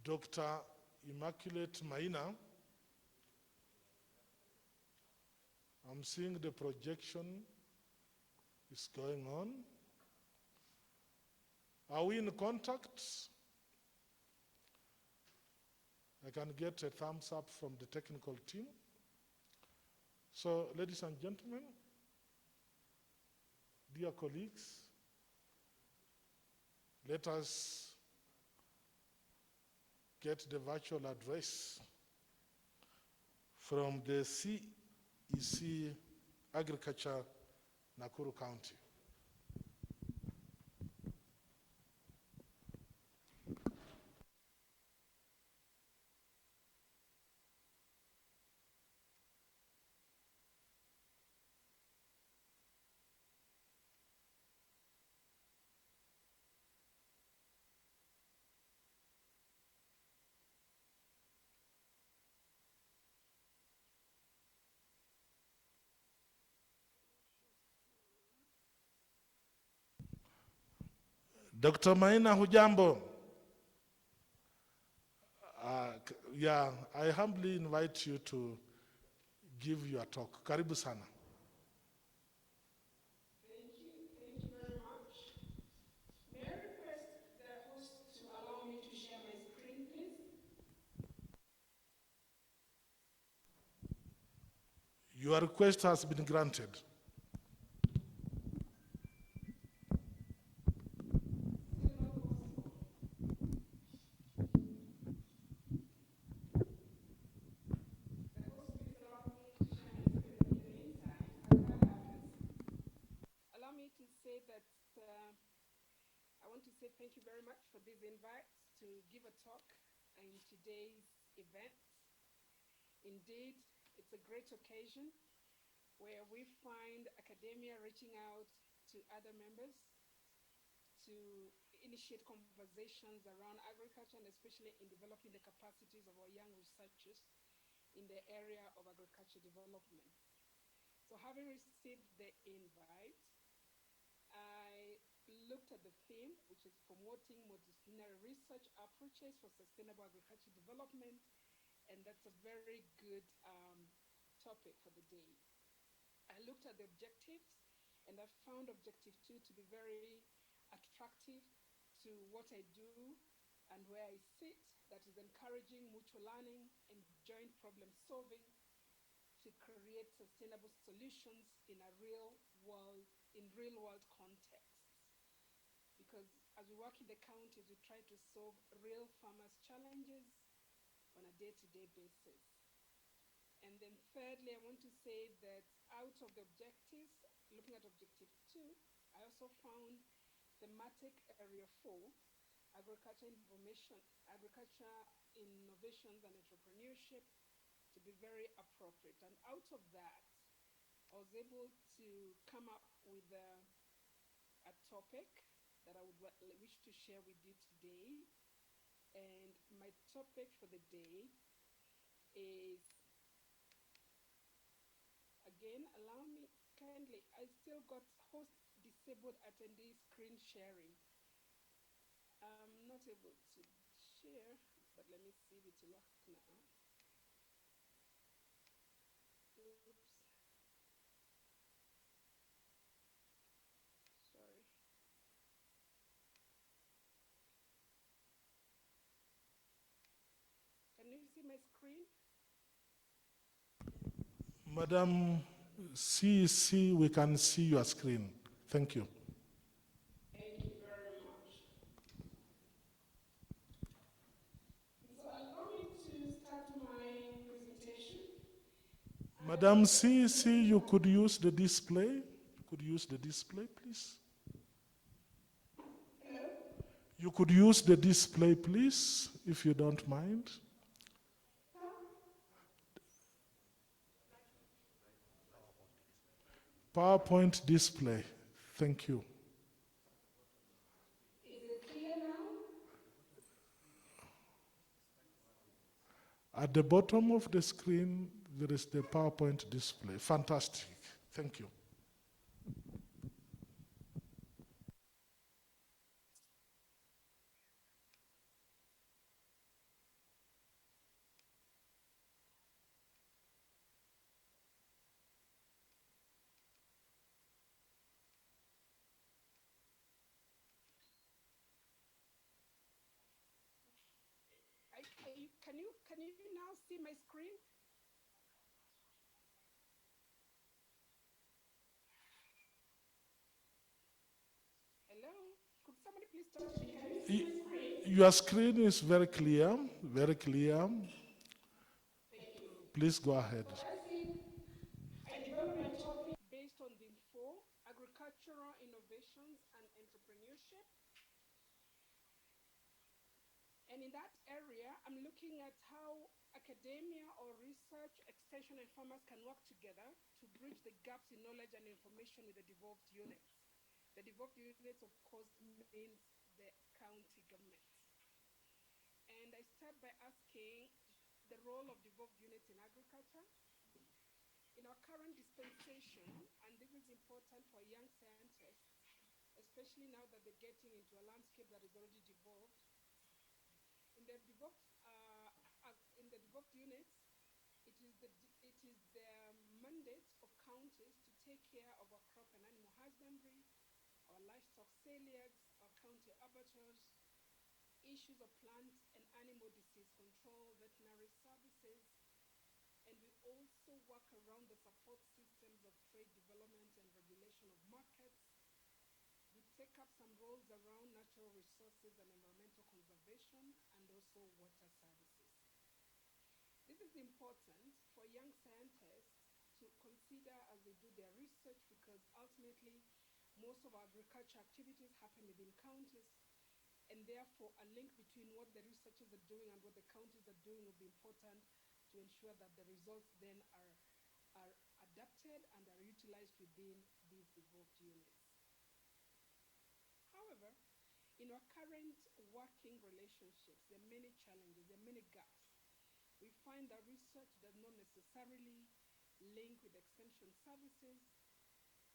B: Dr. Immaculate Maina. I'm seeing the projection is going on. Are we in contact? I can get a thumbs up from the technical team. So, ladies and gentlemen, dear colleagues, let us get the virtual address from the CEC Agriculture Nakuru County. Dr. Maina, hujambo? I humbly invite you to give your talk. Karibu sana.
K: Thank you very much. May I request the host to allow me to share my screen, please?
B: Your request has been granted.
K: The host, Thank you very much for this invite to give a talk in today's event. Indeed, it's a great occasion where we find academia reaching out to other members to initiate conversations around agriculture and especially in developing the capacities of our young researchers in the area of agriculture development. So having received the invite, I looked at the theme, which is promoting multidisciplinary research approaches for sustainable agriculture development, and that's a very good topic for the day. I looked at the objectives, and I found objective 2 to be very attractive to what I do and where I sit, that is encouraging mutual learning and joint problem solving to create sustainable solutions in a real world context. Because as we work in the counties, we try to solve real farmers' challenges on a day-to-day basis. And then thirdly, I want to say that out of the objectives, looking at objective 2, I also found thematic area 4, agriculture innovations and entrepreneurship, to be very appropriate. And out of that, I was able to come up with a topic that I would wish to share with you today. And my topic for the day is, again, allow me kindly, I still got host disabled attendee screen sharing. I'm not able to share, but let me see if it works now. Oops. Sorry. Can you see my screen?
B: Madam CEC, we can see your screen. Thank you.
K: Thank you very much. So allow me to start my presentation.
B: Madam CEC, you could use the display. Could use the display, please?
K: Hello?
B: You could use the display, please, if you don't mind. PowerPoint display. Thank you.
K: Is it clear now?
B: At the bottom of the screen, there is the PowerPoint display. Fantastic. Thank you.
K: Can you now see my screen? Hello? Could somebody please talk to me? Can you see my screen?
B: Your screen is very clear, very clear.
K: Thank you.
B: Please go ahead.
K: So I developed my topic based on theme 4, agricultural innovations and entrepreneurship. And in that area, I'm looking at how academia or research, extension, and farmers can work together to bridge the gaps in knowledge and information with the devolved units. The devolved units, of course, means the county governments. And I start by asking the role of devolved units in agriculture. In our current dispensation, and this is important for young scientists, especially now that they're getting into a landscape that is already devolved, in the devolved units, it is the mandate of counties to take care of our crop and animal husbandry, our livestock saliacs, our county abattoirs, issues of plant and animal disease control, veterinary services, and we also work around the support systems of trade development and regulation of markets. We take up some roles around natural resources and environmental conservation and also water services. This is important for young scientists to consider as they do their research, because ultimately most of our agriculture activities happen within counties, and therefore a link between what the researchers are doing and what the counties are doing will be important to ensure that the results then are adapted and are utilized within these devolved units. However, in our current working relationships, there are many challenges, there are many gaps. We find that research does not necessarily link with extension services,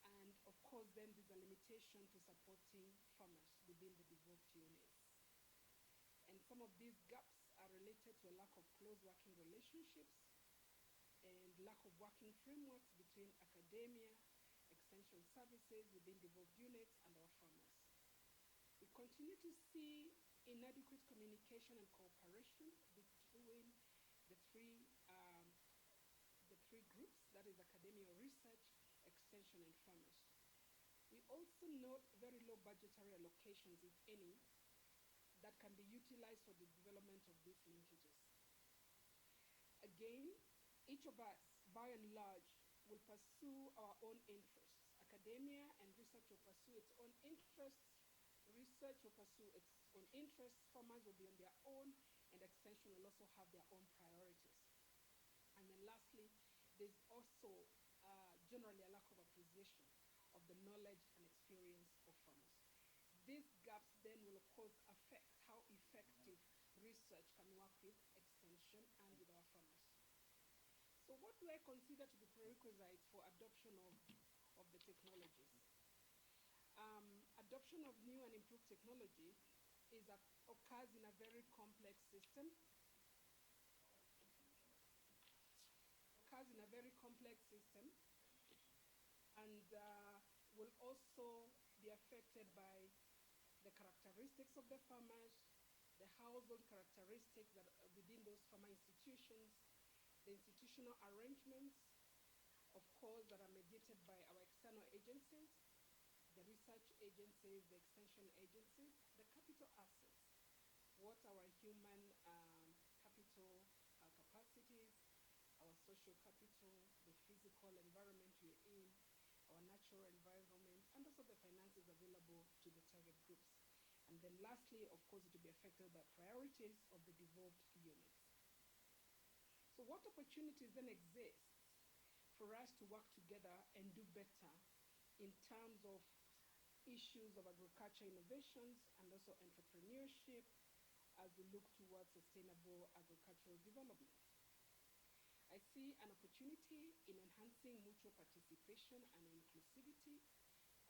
K: and of course then there's a limitation to supporting farmers within the devolved units. And some of these gaps are related to a lack of close working relationships and lack of working frameworks between academia, extension services within devolved units, and our farmers. We continue to see inadequate communication and cooperation between the three groups, that is academia or research, extension, and farmers. We also note very low budgetary allocations, if any, that can be utilized for the development of these linkages. Again, each of us, by and large, will pursue our own interests. Academia and research will pursue its own interests, research will pursue its own interests, farmers will be on their own, and extension will also have their own priorities. And then lastly, there's also generally a lack of appreciation of the knowledge and experience of farmers. These gaps then will of course affect how effective research can work with extension and with our farmers. So what do I consider to be prerequisites for adoption of the technologies? Adoption of new and improved technology occurs in a very complex system. And will also be affected by the characteristics of the farmers, the household characteristics that are within those farmer institutions, the institutional arrangements, of course, that are mediated by our external agencies, the research agencies, the extension agencies, the capital assets, what our human capital capacities, our social capital, the physical environment we're in, our natural environment, and also the finances available to the target groups. And then lastly, of course, it will be affected by priorities of the devolved units. So what opportunities then exist for us to work together and do better in terms of issues of agriculture innovations and also entrepreneurship as we look towards sustainable agricultural development? I see an opportunity in enhancing mutual participation and inclusivity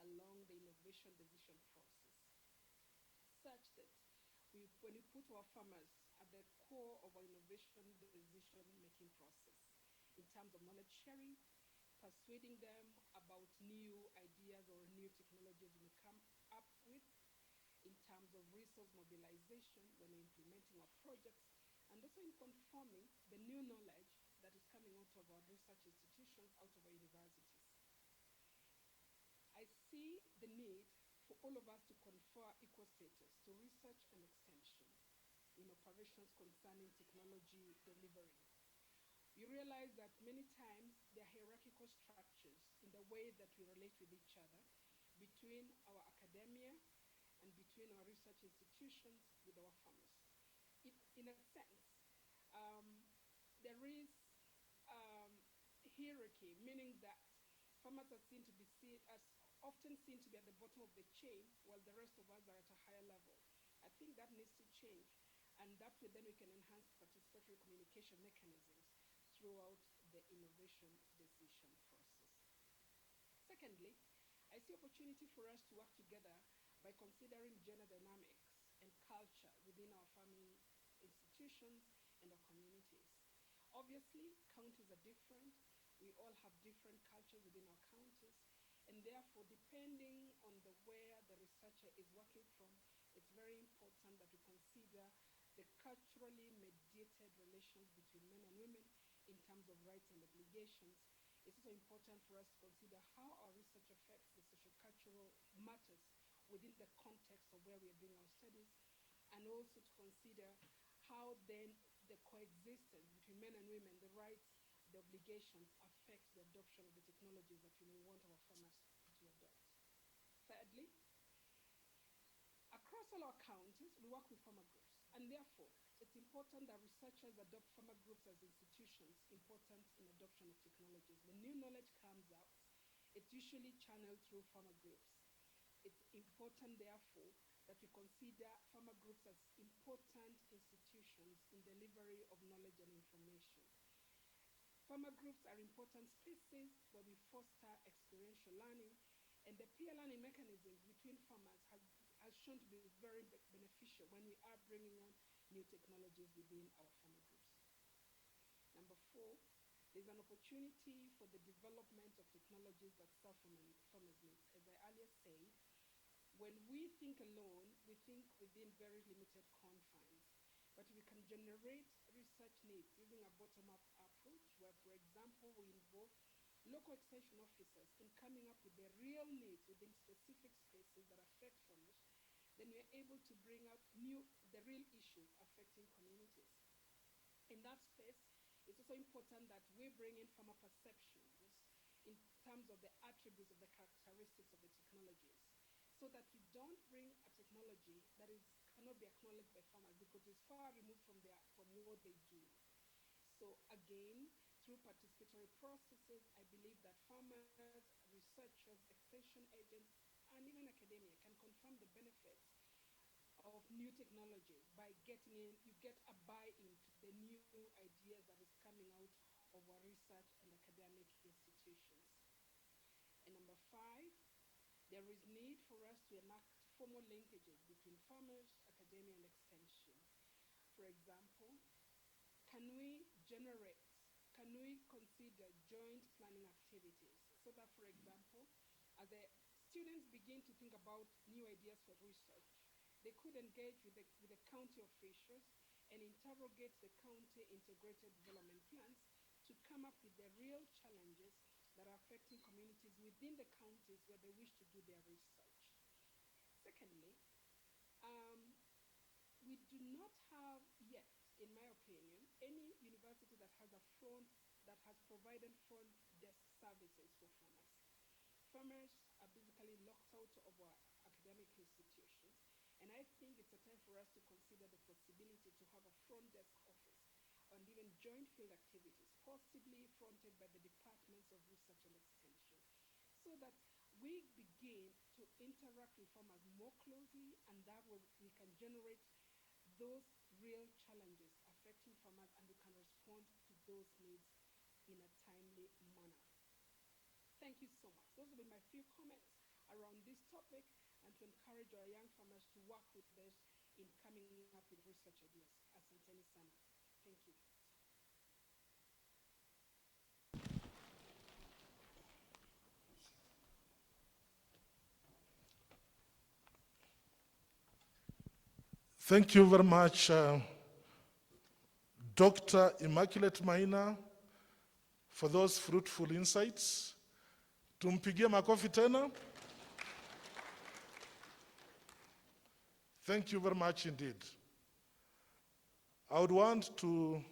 K: along the innovation decision process, such that when we put our farmers at the core of our innovation decision-making process, in terms of knowledge sharing, persuading them about new ideas or new technologies we come up with, in terms of resource mobilization when we're implementing our projects, and also in conforming the new knowledge that is coming out of our research institutions, out of our universities. I see the need for all of us to confer equal status to research and extension in operations concerning technology delivery. We realize that many times there are hierarchical structures in the way that we relate with each other between our academia and between our research institutions with our farmers. In a sense, there is hierarchy, meaning that farmers are often seen to be at the bottom of the chain, while the rest of us are at a higher level. I think that needs to change, and that way then we can enhance participatory communication mechanisms throughout the innovation decision process. Secondly, I see opportunity for us to work together by considering gender dynamics and culture within our farming institutions and our communities. Obviously, counties are different. We all have different cultures within our counties, and therefore, depending on where the researcher is working from, it's very important that we consider the culturally mediated relations between men and women in terms of rights and obligations. It's also important for us to consider how our research affects the social-cultural matters within the context of where we are doing our studies, and also to consider how then the coexistence between men and women, the rights, the obligations, affect the adoption of the technologies that we want our farmers to adopt. Thirdly, a Across all our counties, we work with farmer groups, and therefore, it's important that researchers adopt farmer groups as institutions important in adoption of technologies. When new knowledge comes out, it's usually channeled through farmer groups. It's important, therefore, that we consider farmer groups as important institutions in delivery of knowledge and information. Farmer groups are important spaces where we foster experiential learning, and the peer learning mechanisms between farmers has shown to be very beneficial when we are bringing on new technologies within our farmer groups. Number 4, there's an opportunity for the development of technologies that serve farmers' needs. As I earlier said, when we think alone, we think within very limited confines. But we can generate research needs using a bottom-up approach where, for example, we involve local extension officers in coming up with the real needs within specific spaces that affect farmers. Then we're able to bring out the real issues affecting communities. In that space, it's also important that we bring in farmer perceptions in terms of the attributes of the characteristics of the technologies, so that we don't bring a technology that cannot be acknowledged by farmers because it's far removed from what they do. So again, through participatory processes, I believe that farmers, researchers, extension agents, and even academia can confirm the benefits of new technology by you get a buy-in to the new ideas that is coming out of our research and academic institutions. And number 5, there is need for us to enact formal linkages between farmers, academia, and extension. For example, can we consider joint planning activities so that, for example, as the students begin to think about new ideas for research, they could engage with the county officials and interrogate the county integrated development plans to come up with the real challenges that are affecting communities within the counties where they wish to do their research. Secondly, we do not have yet, in my opinion, any university that has provided front desk services for farmers. Farmers are basically locked out of our academic institutions, and I think it's a time for us to consider the possibility to have a front desk office and even joint field activities, possibly fronted by the departments of research and extension, so that we begin to interact with farmers more closely, and that way we can generate those real challenges affecting farmers, and we can respond to those needs in a timely manner. Thank you so much. Those will be my few comments around this topic, and to encourage our young farmers to work with us in coming up with research ideas. Asanteni sana. Thank you.
B: Thank you very much, Dr. Immaculate Maina, for those fruitful insights. Tumpigie makofi tena. Thank you very much indeed. I would want to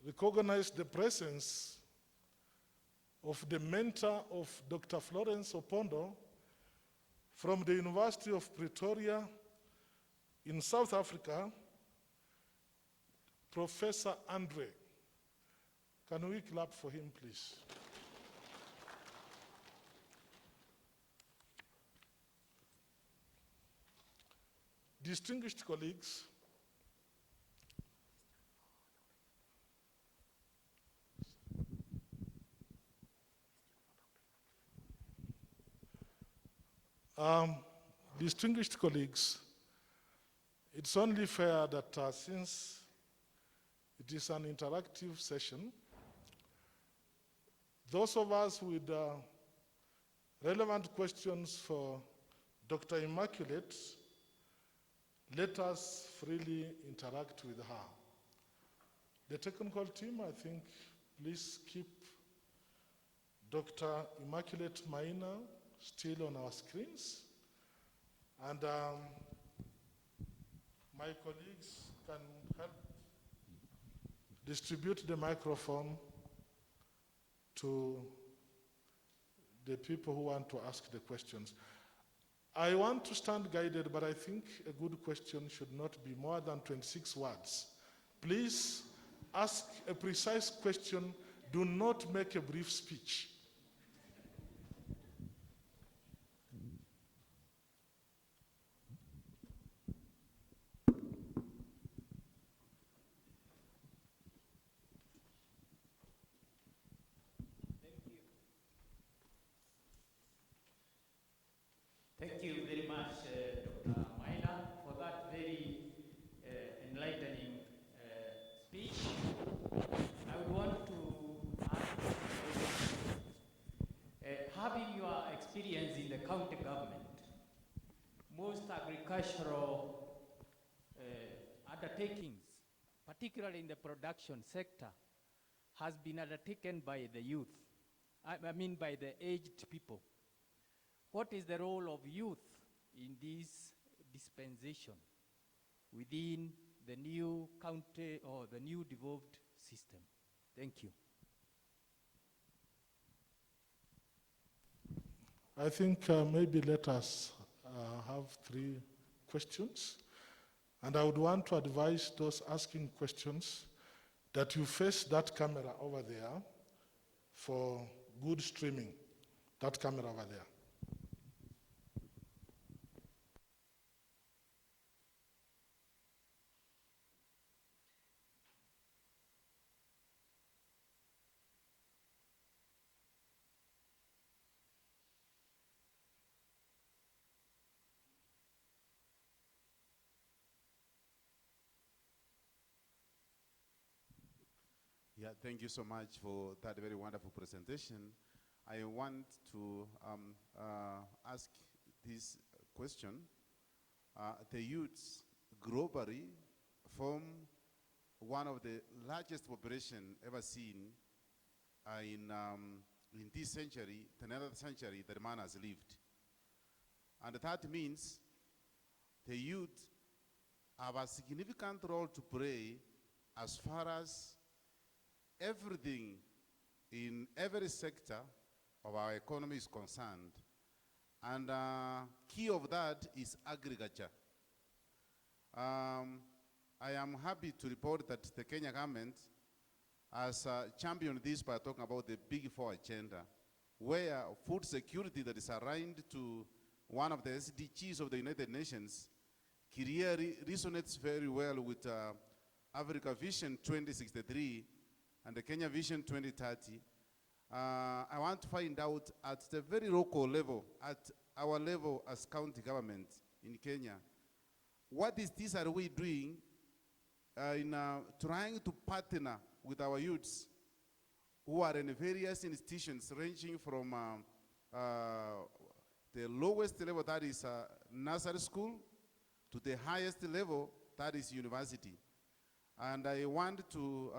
B: recognize the presence of the mentor of Dr. Florence Opondo from the University of Pretoria in South Africa, Professor Andre. Can we clap for him, please? Distinguished colleagues, it's only fair that since it is an interactive session, those of us with relevant questions for Dr. Immaculate, let us freely interact with her. The technical team, I think, please keep Dr. Immaculate Maina still on our screens. And my colleagues can help distribute the microphone to the people who want to ask the questions. I want to stand guided, but I think a good question should not be more than 26 words. Please ask a precise question. Do not make a brief speech.
L: Thank you very much, Dr. Maina, for that very enlightening speech. I would want to ask, having your experience in the county government, most agricultural undertakings, particularly in the production sector, has been undertaken by the youth, I mean by the aged people. What is the role of youth in this dispensation within the new county or the new devolved system? Thank you.
B: I think maybe let us have 3 questions. And I would want to advise those asking questions that you face that camera over there for good streaming, that camera over there.
M: Yeah, thank you so much for that very wonderful presentation. I want to ask this question. The youths globally form one of the largest population ever seen in this century, the 19th century that man has lived. And that means the youth have a significant role to play as far as everything in every sector of our economy is concerned. And key of that is agriculture. I am happy to report that the Kenya government has championed this by talking about the Big Four agenda, where food security that is aligned to one of the SDGs of the United Nations clearly resonates very well with Africa Vision 2063 and the Kenya Vision 2030. I want to find out at the very local level, at our level as county government in Kenya, what is this are we doing in trying to partner with our youths who are in various institutions ranging from the lowest level, that is nursery school, to the highest level, that is university. And I want to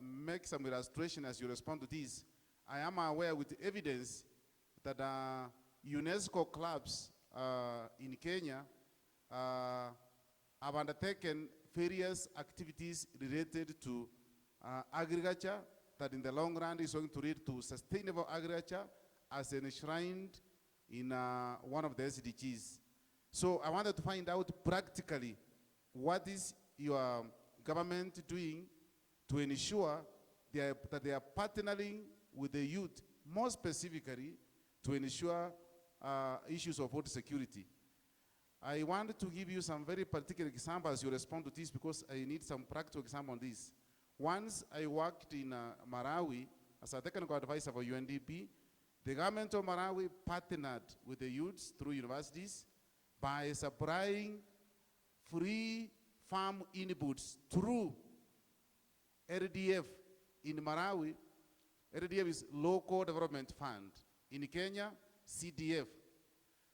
M: make some illustration as you respond to this. I am aware with evidence that UNESCO clubs in Kenya have undertaken various activities related to agriculture that in the long run is going to lead to sustainable agriculture as enshrined in one of the SDGs. So I wanted to find out practically what is your government doing to ensure that they are partnering with the youth, more specifically to ensure issues of food security. I wanted to give you some very particular examples as you respond to this because I need some practical example on this. Once I worked in Malawi as a technical advisor for UNDP, the government of Malawi partnered with the youths through universities by supplying free farm inputs through LDF in Malawi. LDF is Local Development Fund. In Kenya, CDF.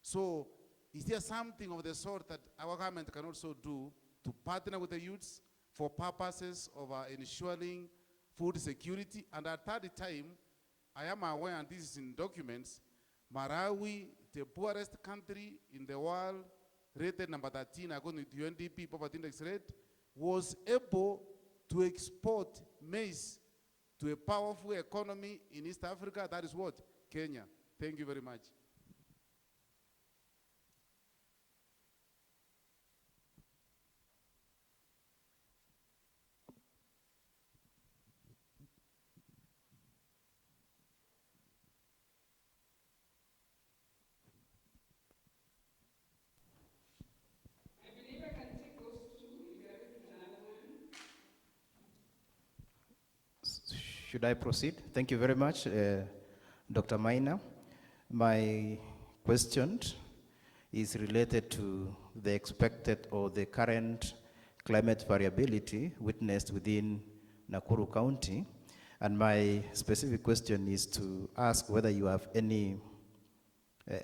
M: So is there something of the sort that our government can also do to partner with the youths for purposes of ensuring food security? And at that time, I am aware, and this is in documents, Malawi, the poorest country in the world, rated number 13 according to UNDP poverty index rate, was able to export maize to a powerful economy in East Africa. That is what? Kenya. Thank you very much.
N: Should I proceed? Thank you very much, Dr. Maina. My question is related to the expected or the current climate variability witnessed within Nakuru County. And my specific question is to ask whether you have any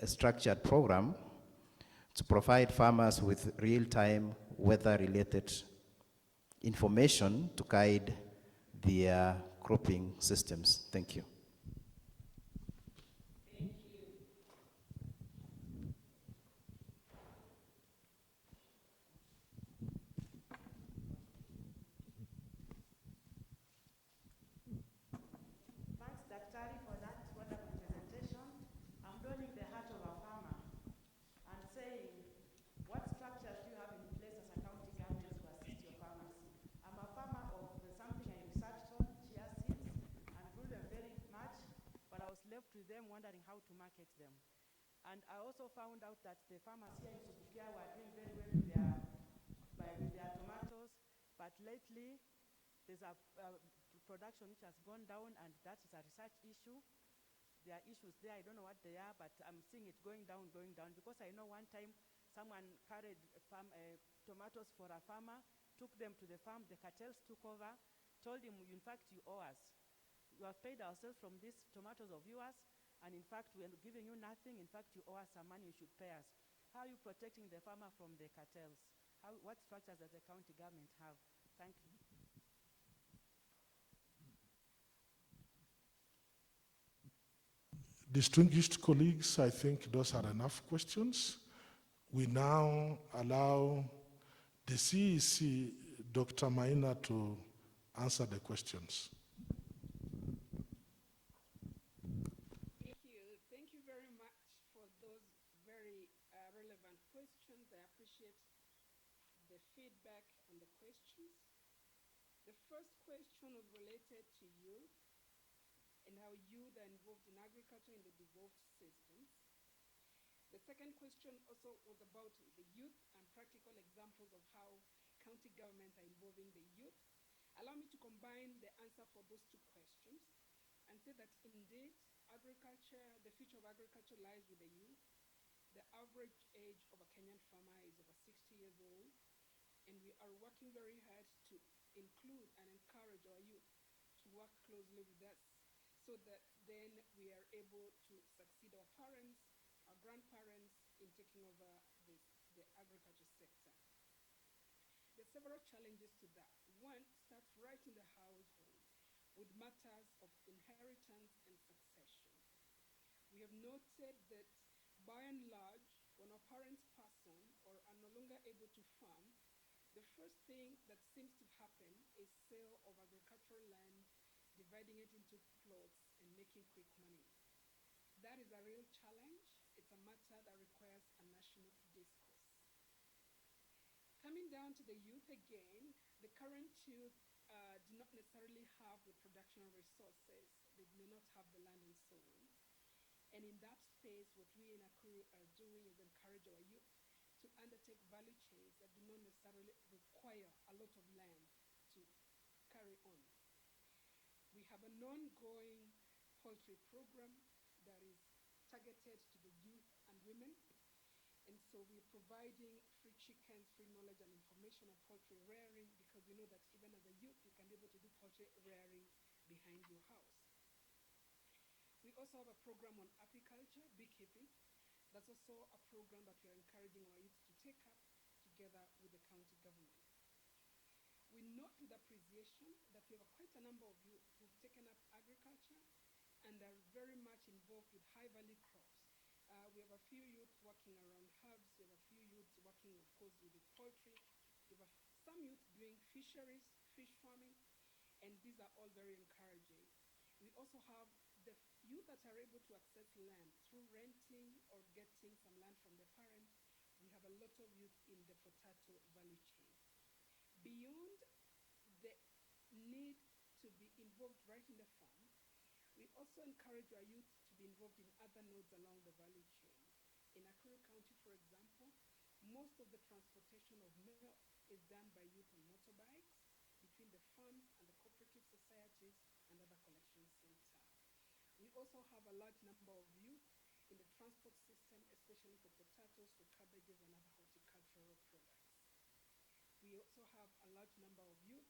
N: structured program to provide farmers with real-time weather-related information to guide their cropping systems. Thank you.
O: Thanks, Daktari, for that wonderful presentation. I'm dwelling the heart of a farmer and saying, what structures do you have in place as a county government to assist your farmers? I'm a farmer of something I researched on, chia seeds, and grew them very much, but I was left with them wondering how to market them. And I also found out that the farmers here in Subukia were doing very well with their tomatoes, but lately there's a production which has gone down, and that is a research issue. There are issues there, I don't know what they are, but I'm seeing it going down, because I know one time someone carried tomatoes for a farmer, took them to the farm, the cartels took over, told him, in fact, you owe us. You have paid ourselves from these tomatoes of yours, and in fact, we're giving you nothing. In fact, you owe us some money, you should pay us. How are you protecting the farmer from the cartels? What structures does the county government have? Thank you.
B: Distinguished colleagues, I think those are enough questions. We now allow the CEC, Dr. Maina, to answer the questions.
K: Thank you very much for those very relevant questions. I appreciate the feedback on the questions. The first question was related to youth and how youth are involved in agriculture in the devolved systems. The second question also was about the youth and practical examples of how county governments are involving the youth. Allow me to combine the answer for those two questions and say that indeed, agriculture, the future of agriculture lies with the youth. The average age of a Kenyan farmer is over 60 years old, and we are working very hard to include and encourage our youth to work closely with us, so that then we are able to succeed our parents, our grandparents in taking over the agriculture sector. There are several challenges to that. One starts right in the household with matters of inheritance and succession. We have noted that by and large, when our parents pass on or are no longer able to farm, the first thing that seems to happen is sale of agricultural land, dividing it into plots and making quick money. That is a real challenge. It's a matter that requires a national discourse. Coming down to the youth again, the current youth do not necessarily have the production resources. They may not have the land and so on. And in that space, what we in Nakuru are doing is encourage our youth to undertake value chains that do not necessarily require a lot of land to carry on. We have an ongoing poultry program that is targeted to the youth and women. And so we're providing free chickens, free knowledge and information on poultry rearing, because we know that even as a youth, you can be able to do poultry rearing behind your house. We also have a program on apiculture, beekeeping. That's also a program that we are encouraging our youth to take up together with the county government. We note with appreciation that we have quite a number of youth who've taken up agriculture and are very much involved with high-value crops. We have a few youth working around herbs. We have a few youth working, of course, with the poultry. We have some youth doing fisheries, fish farming, and these are all very encouraging. We also have the youth that are able to access land through renting or getting some land from their parents. We have a lot of youth in the potato value chain. Beyond the need to be involved right in the farm, we also encourage our youth to be involved in other nodes along the value chain. In Ecrlf County, for example, most of the transportation of milk is done by youth on motorbikes between the farms and the cooperative societies and other collective also have a large number of youth in the transport system, especially for potatoes, for cabbages, and other horticultural products. We also have a large number of youth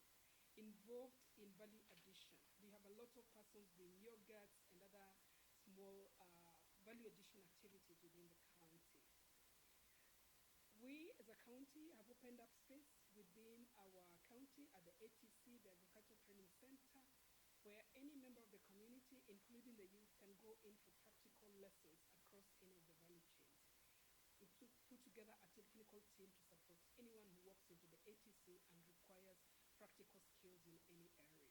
K: involved in value addition. We have a lot of persons doing yogurts and other small value addition activities within the county. We, as a county, have opened up space within our county at the ATC, the Agricultural Training Center, where any member of the community, including the youth, can go in for practical lessons across any of the value chains. We put together a technical team to support anyone who walks into the ATC and requires practical skills in any area.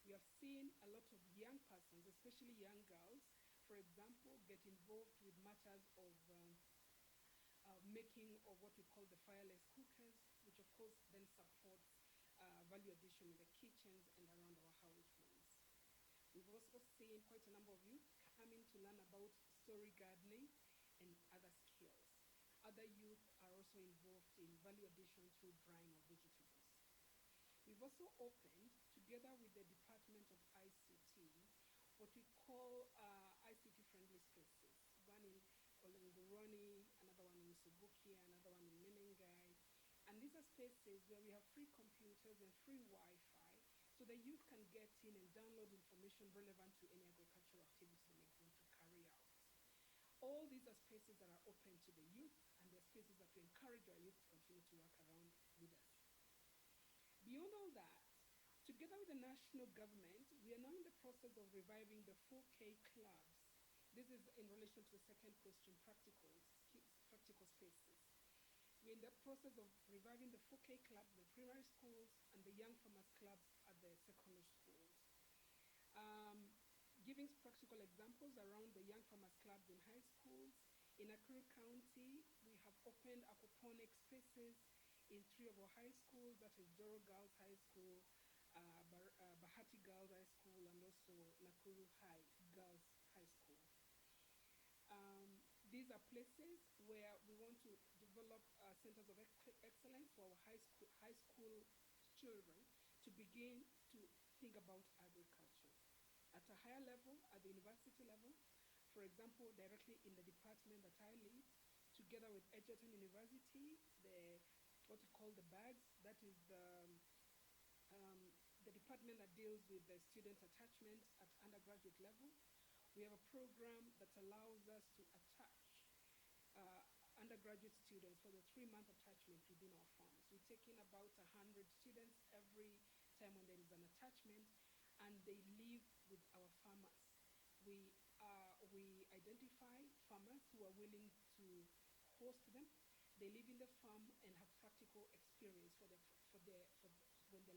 K: We have seen a lot of young persons, especially young girls, for example, get involved with matters of making of what we call the fireless cookers, which of course then supports value addition in the kitchens and around our households. We've also seen quite a number of youth coming to learn about story gardening and other skills. Other youth are also involved in value addition through drying of vegetables. We've also opened, together with the Department of ICT, what we call ICT-friendly spaces. One in Olenguroni, another one in Subukia, another one in Menengai. And these are spaces where we have free computers and free Wi-Fi, so the youth can get in and download information relevant to any agricultural activity they may want to carry out. All these are spaces that are open to the youth, and they're spaces that we encourage our youth to continue to work around with us. Beyond all that, together with the national government, we are now in the process of reviving the 4K clubs. This is in relation to the second question, practical spaces. We're in the process of reviving the 4K clubs, the primary schools, and the young farmers clubs at the secondary schools. Giving practical examples around the young farmers clubs in high schools. In Ecrlf County, we have opened aquaponic spaces in 3 of our high schools, that is Doro Girls High School, Bahati Girls High School, and also Nakuru High Girls High School. These are places where we want to develop centers of excellence for our high school children to begin to think about agriculture. At a higher level, at the university level, for example, directly in the department that I lead, together with Edgerton University, what we call the BAGS, that is the department that deals with the student attachment at undergraduate level. We have a program that allows us to attach undergraduate students for the 3-month attachment within our farms. We take in about 100 students every time when there is an attachment, and they live with our farmers. We identify farmers who are willing to host them. They live in the farm and have practical experience when they're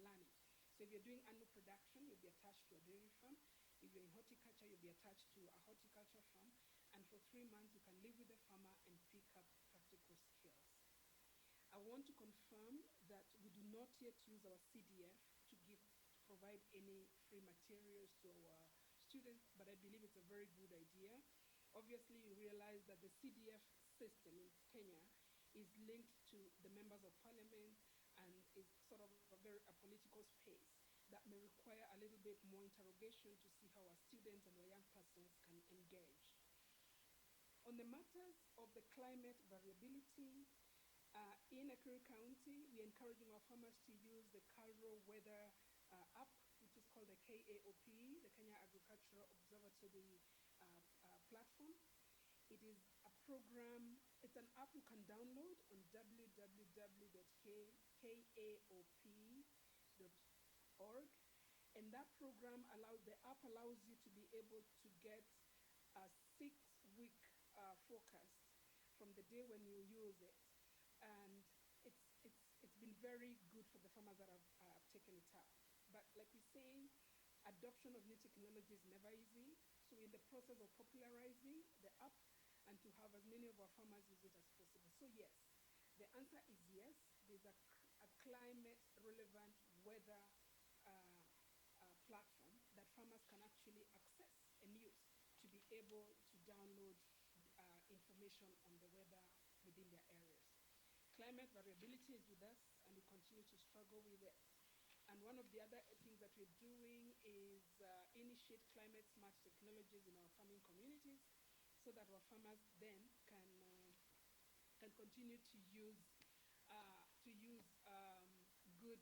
K: learning. So if you're doing animal production, you'll be attached to a dairy farm. If you're in horticulture, you'll be attached to a horticulture farm. And for 3 months, you can live with the farmer and pick up practical skills. I want to confirm that we do not yet use our CDF to provide any free materials to our students, but I believe it's a very good idea. Obviously, you realize that the CDF system in Kenya is linked to the members of parliament and is sort of a political space that may require a little bit more interrogation to see how our students and our young persons can engage. On the matters of the climate variability, in Ecrlf County, we're encouraging our farmers to use the Calro weather app, which is called the KAOP, the Kenya Agricultural Observatory platform. It is a program, it's an app you can download on www.kaop.org. And that program the app allows you to be able to get a 6-week forecast from the day when you use it. And it's been very good for the farmers that have taken it up. But like we say, adoption of new technology is never easy. So we're in the process of popularizing the app and to have as many of our farmers use it as possible. So yes, the answer is yes. There's a climate-relevant weather platform that farmers can actually access and use to be able to download information on the weather within their areas. Climate variability is with us, and we continue to struggle with it. And one of the other things that we're doing is initiate climate smart technologies in our farming communities so that our farmers then can continue to use good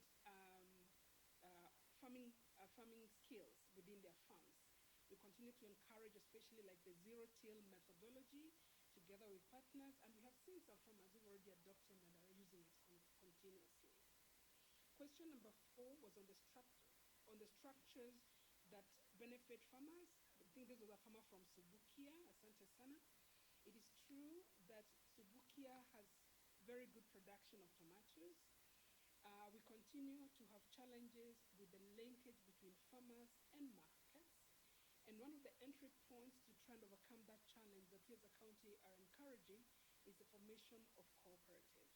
K: farming skills within their farms. We continue to encourage, especially like the zero-till methodology, together with partners, and we have seen some farmers who've already adopted and are using it continuously. Question number 4 was on the structures that benefit farmers. I think this was a farmer from Subukia, Asante Sana. It is true that Subukia has very good production of tomatoes. We continue to have challenges with the linkage between farmers and markets. And one of the entry points to try and overcome that challenge that we as a county are encouraging is the formation of cooperatives.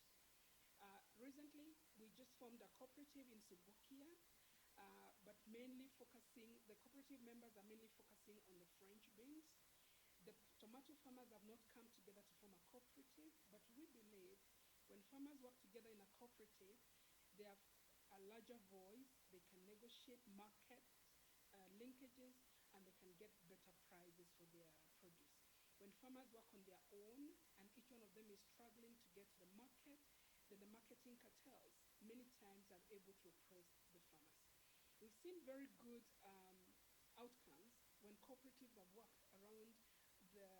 K: Recently, we just formed a cooperative in Subukia, but mainly focusing, the cooperative members are mainly focusing on the French beans. The tomato farmers have not come together to form a cooperative, but we believe when farmers work together in a cooperative, they have a larger voice, they can negotiate market linkages, and they can get better prices for their produce. When farmers work on their own, and each one of them is struggling to get to the market, then the marketing cartels many times are able to oppress the farmers. We've seen very good outcomes when cooperatives have worked around the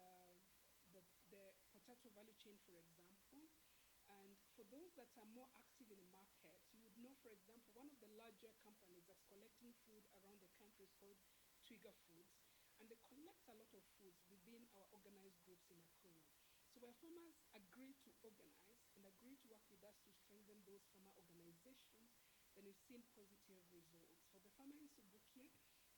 K: potato value chain, for example. And for those that are more active in the market, you would know, for example, one of the larger companies that's collecting food around the country is called Twiga Foods, and they collect a lot of foods within our organized groups in Nakuru. So where farmers agree to organize and agree to work with us to strengthen those farmer organizations, then we've seen positive results. For the farmer in Subukia,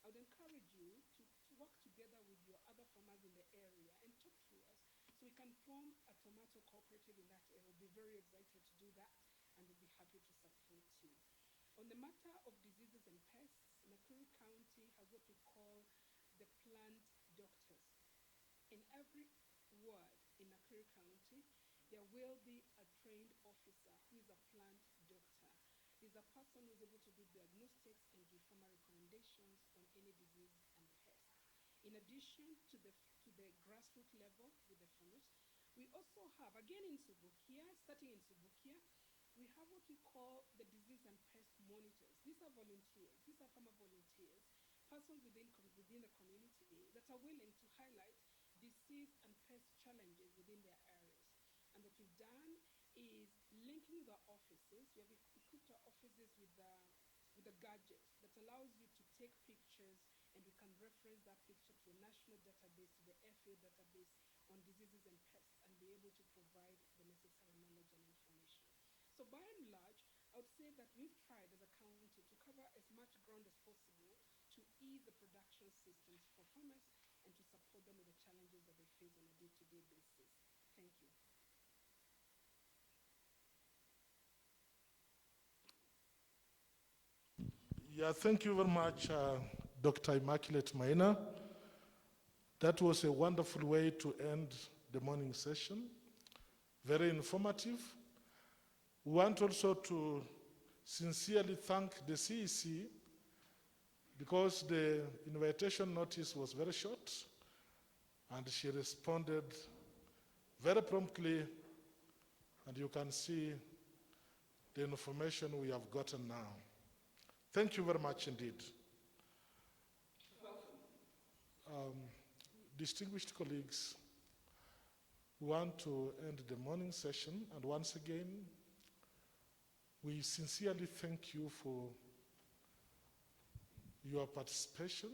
K: I would encourage you to work together with your other farmers in the area and talk to us so we can form a tomato cooperative in that area. We'll be very excited to do that, and we'll be happy to support you. On the matter of diseases and pests, Nakuru County has what we call the plant doctors. In every ward in Nakuru County, there will be a trained officer who is a plant doctor. He's a person who is able to do diagnostics and give farmer recommendations on any disease and pest. In addition to the grassroots level with the farmers, we also have, again in Subukia, starting in Subukia, we have what we call the disease and pest monitors. These are volunteers. These are farmer volunteers, persons within the community that are willing to highlight disease and pest challenges within their areas. And what we've done is linking the offices. We have equipped our offices with a gadget that allows you to take pictures, and you can reference that picture to a national database, to the FAO database on diseases and pests, and be able to provide the necessary knowledge and information. So by and large, I would say that we've tried as a county to cover as much ground as possible to ease the production systems for farmers and to support them with the challenges that they face on a day-to-day basis. Thank you.
B: Yeah, thank you very much, Dr. Immaculate Maina. That was a wonderful way to end the morning session. Very informative. We want also to sincerely thank the CEC because the invitation notice was very short and she responded very promptly, and you can see the information we have gotten now. Thank you very much indeed. Distinguished colleagues, we want to end the morning session, and once again, we sincerely thank you for your participation,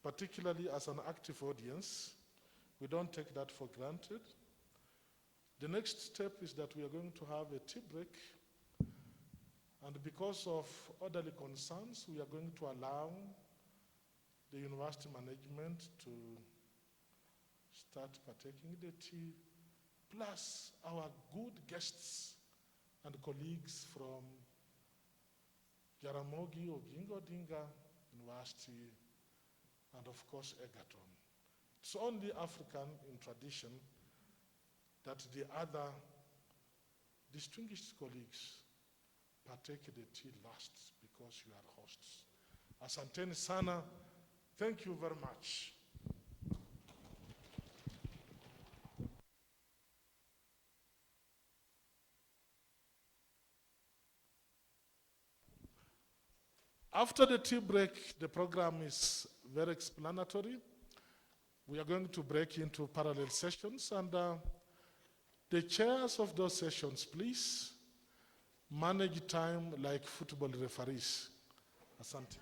B: particularly as an active audience. We don't take that for granted. The next step is that we are going to have a tea break, and because of orderly concerns, we are going to allow the university management to start partaking the tea, plus our good guests and colleagues from Jaramogi Oginga Odinga University and of course Egerton. It's only African in tradition that the other distinguished colleagues partake the tea last because you are hosts. Asanteni sana. Thank you very much. After the tea break, the program is very explanatory. We are going to break into parallel sessions, and the chairs of those sessions, please manage time like football referees. Asante.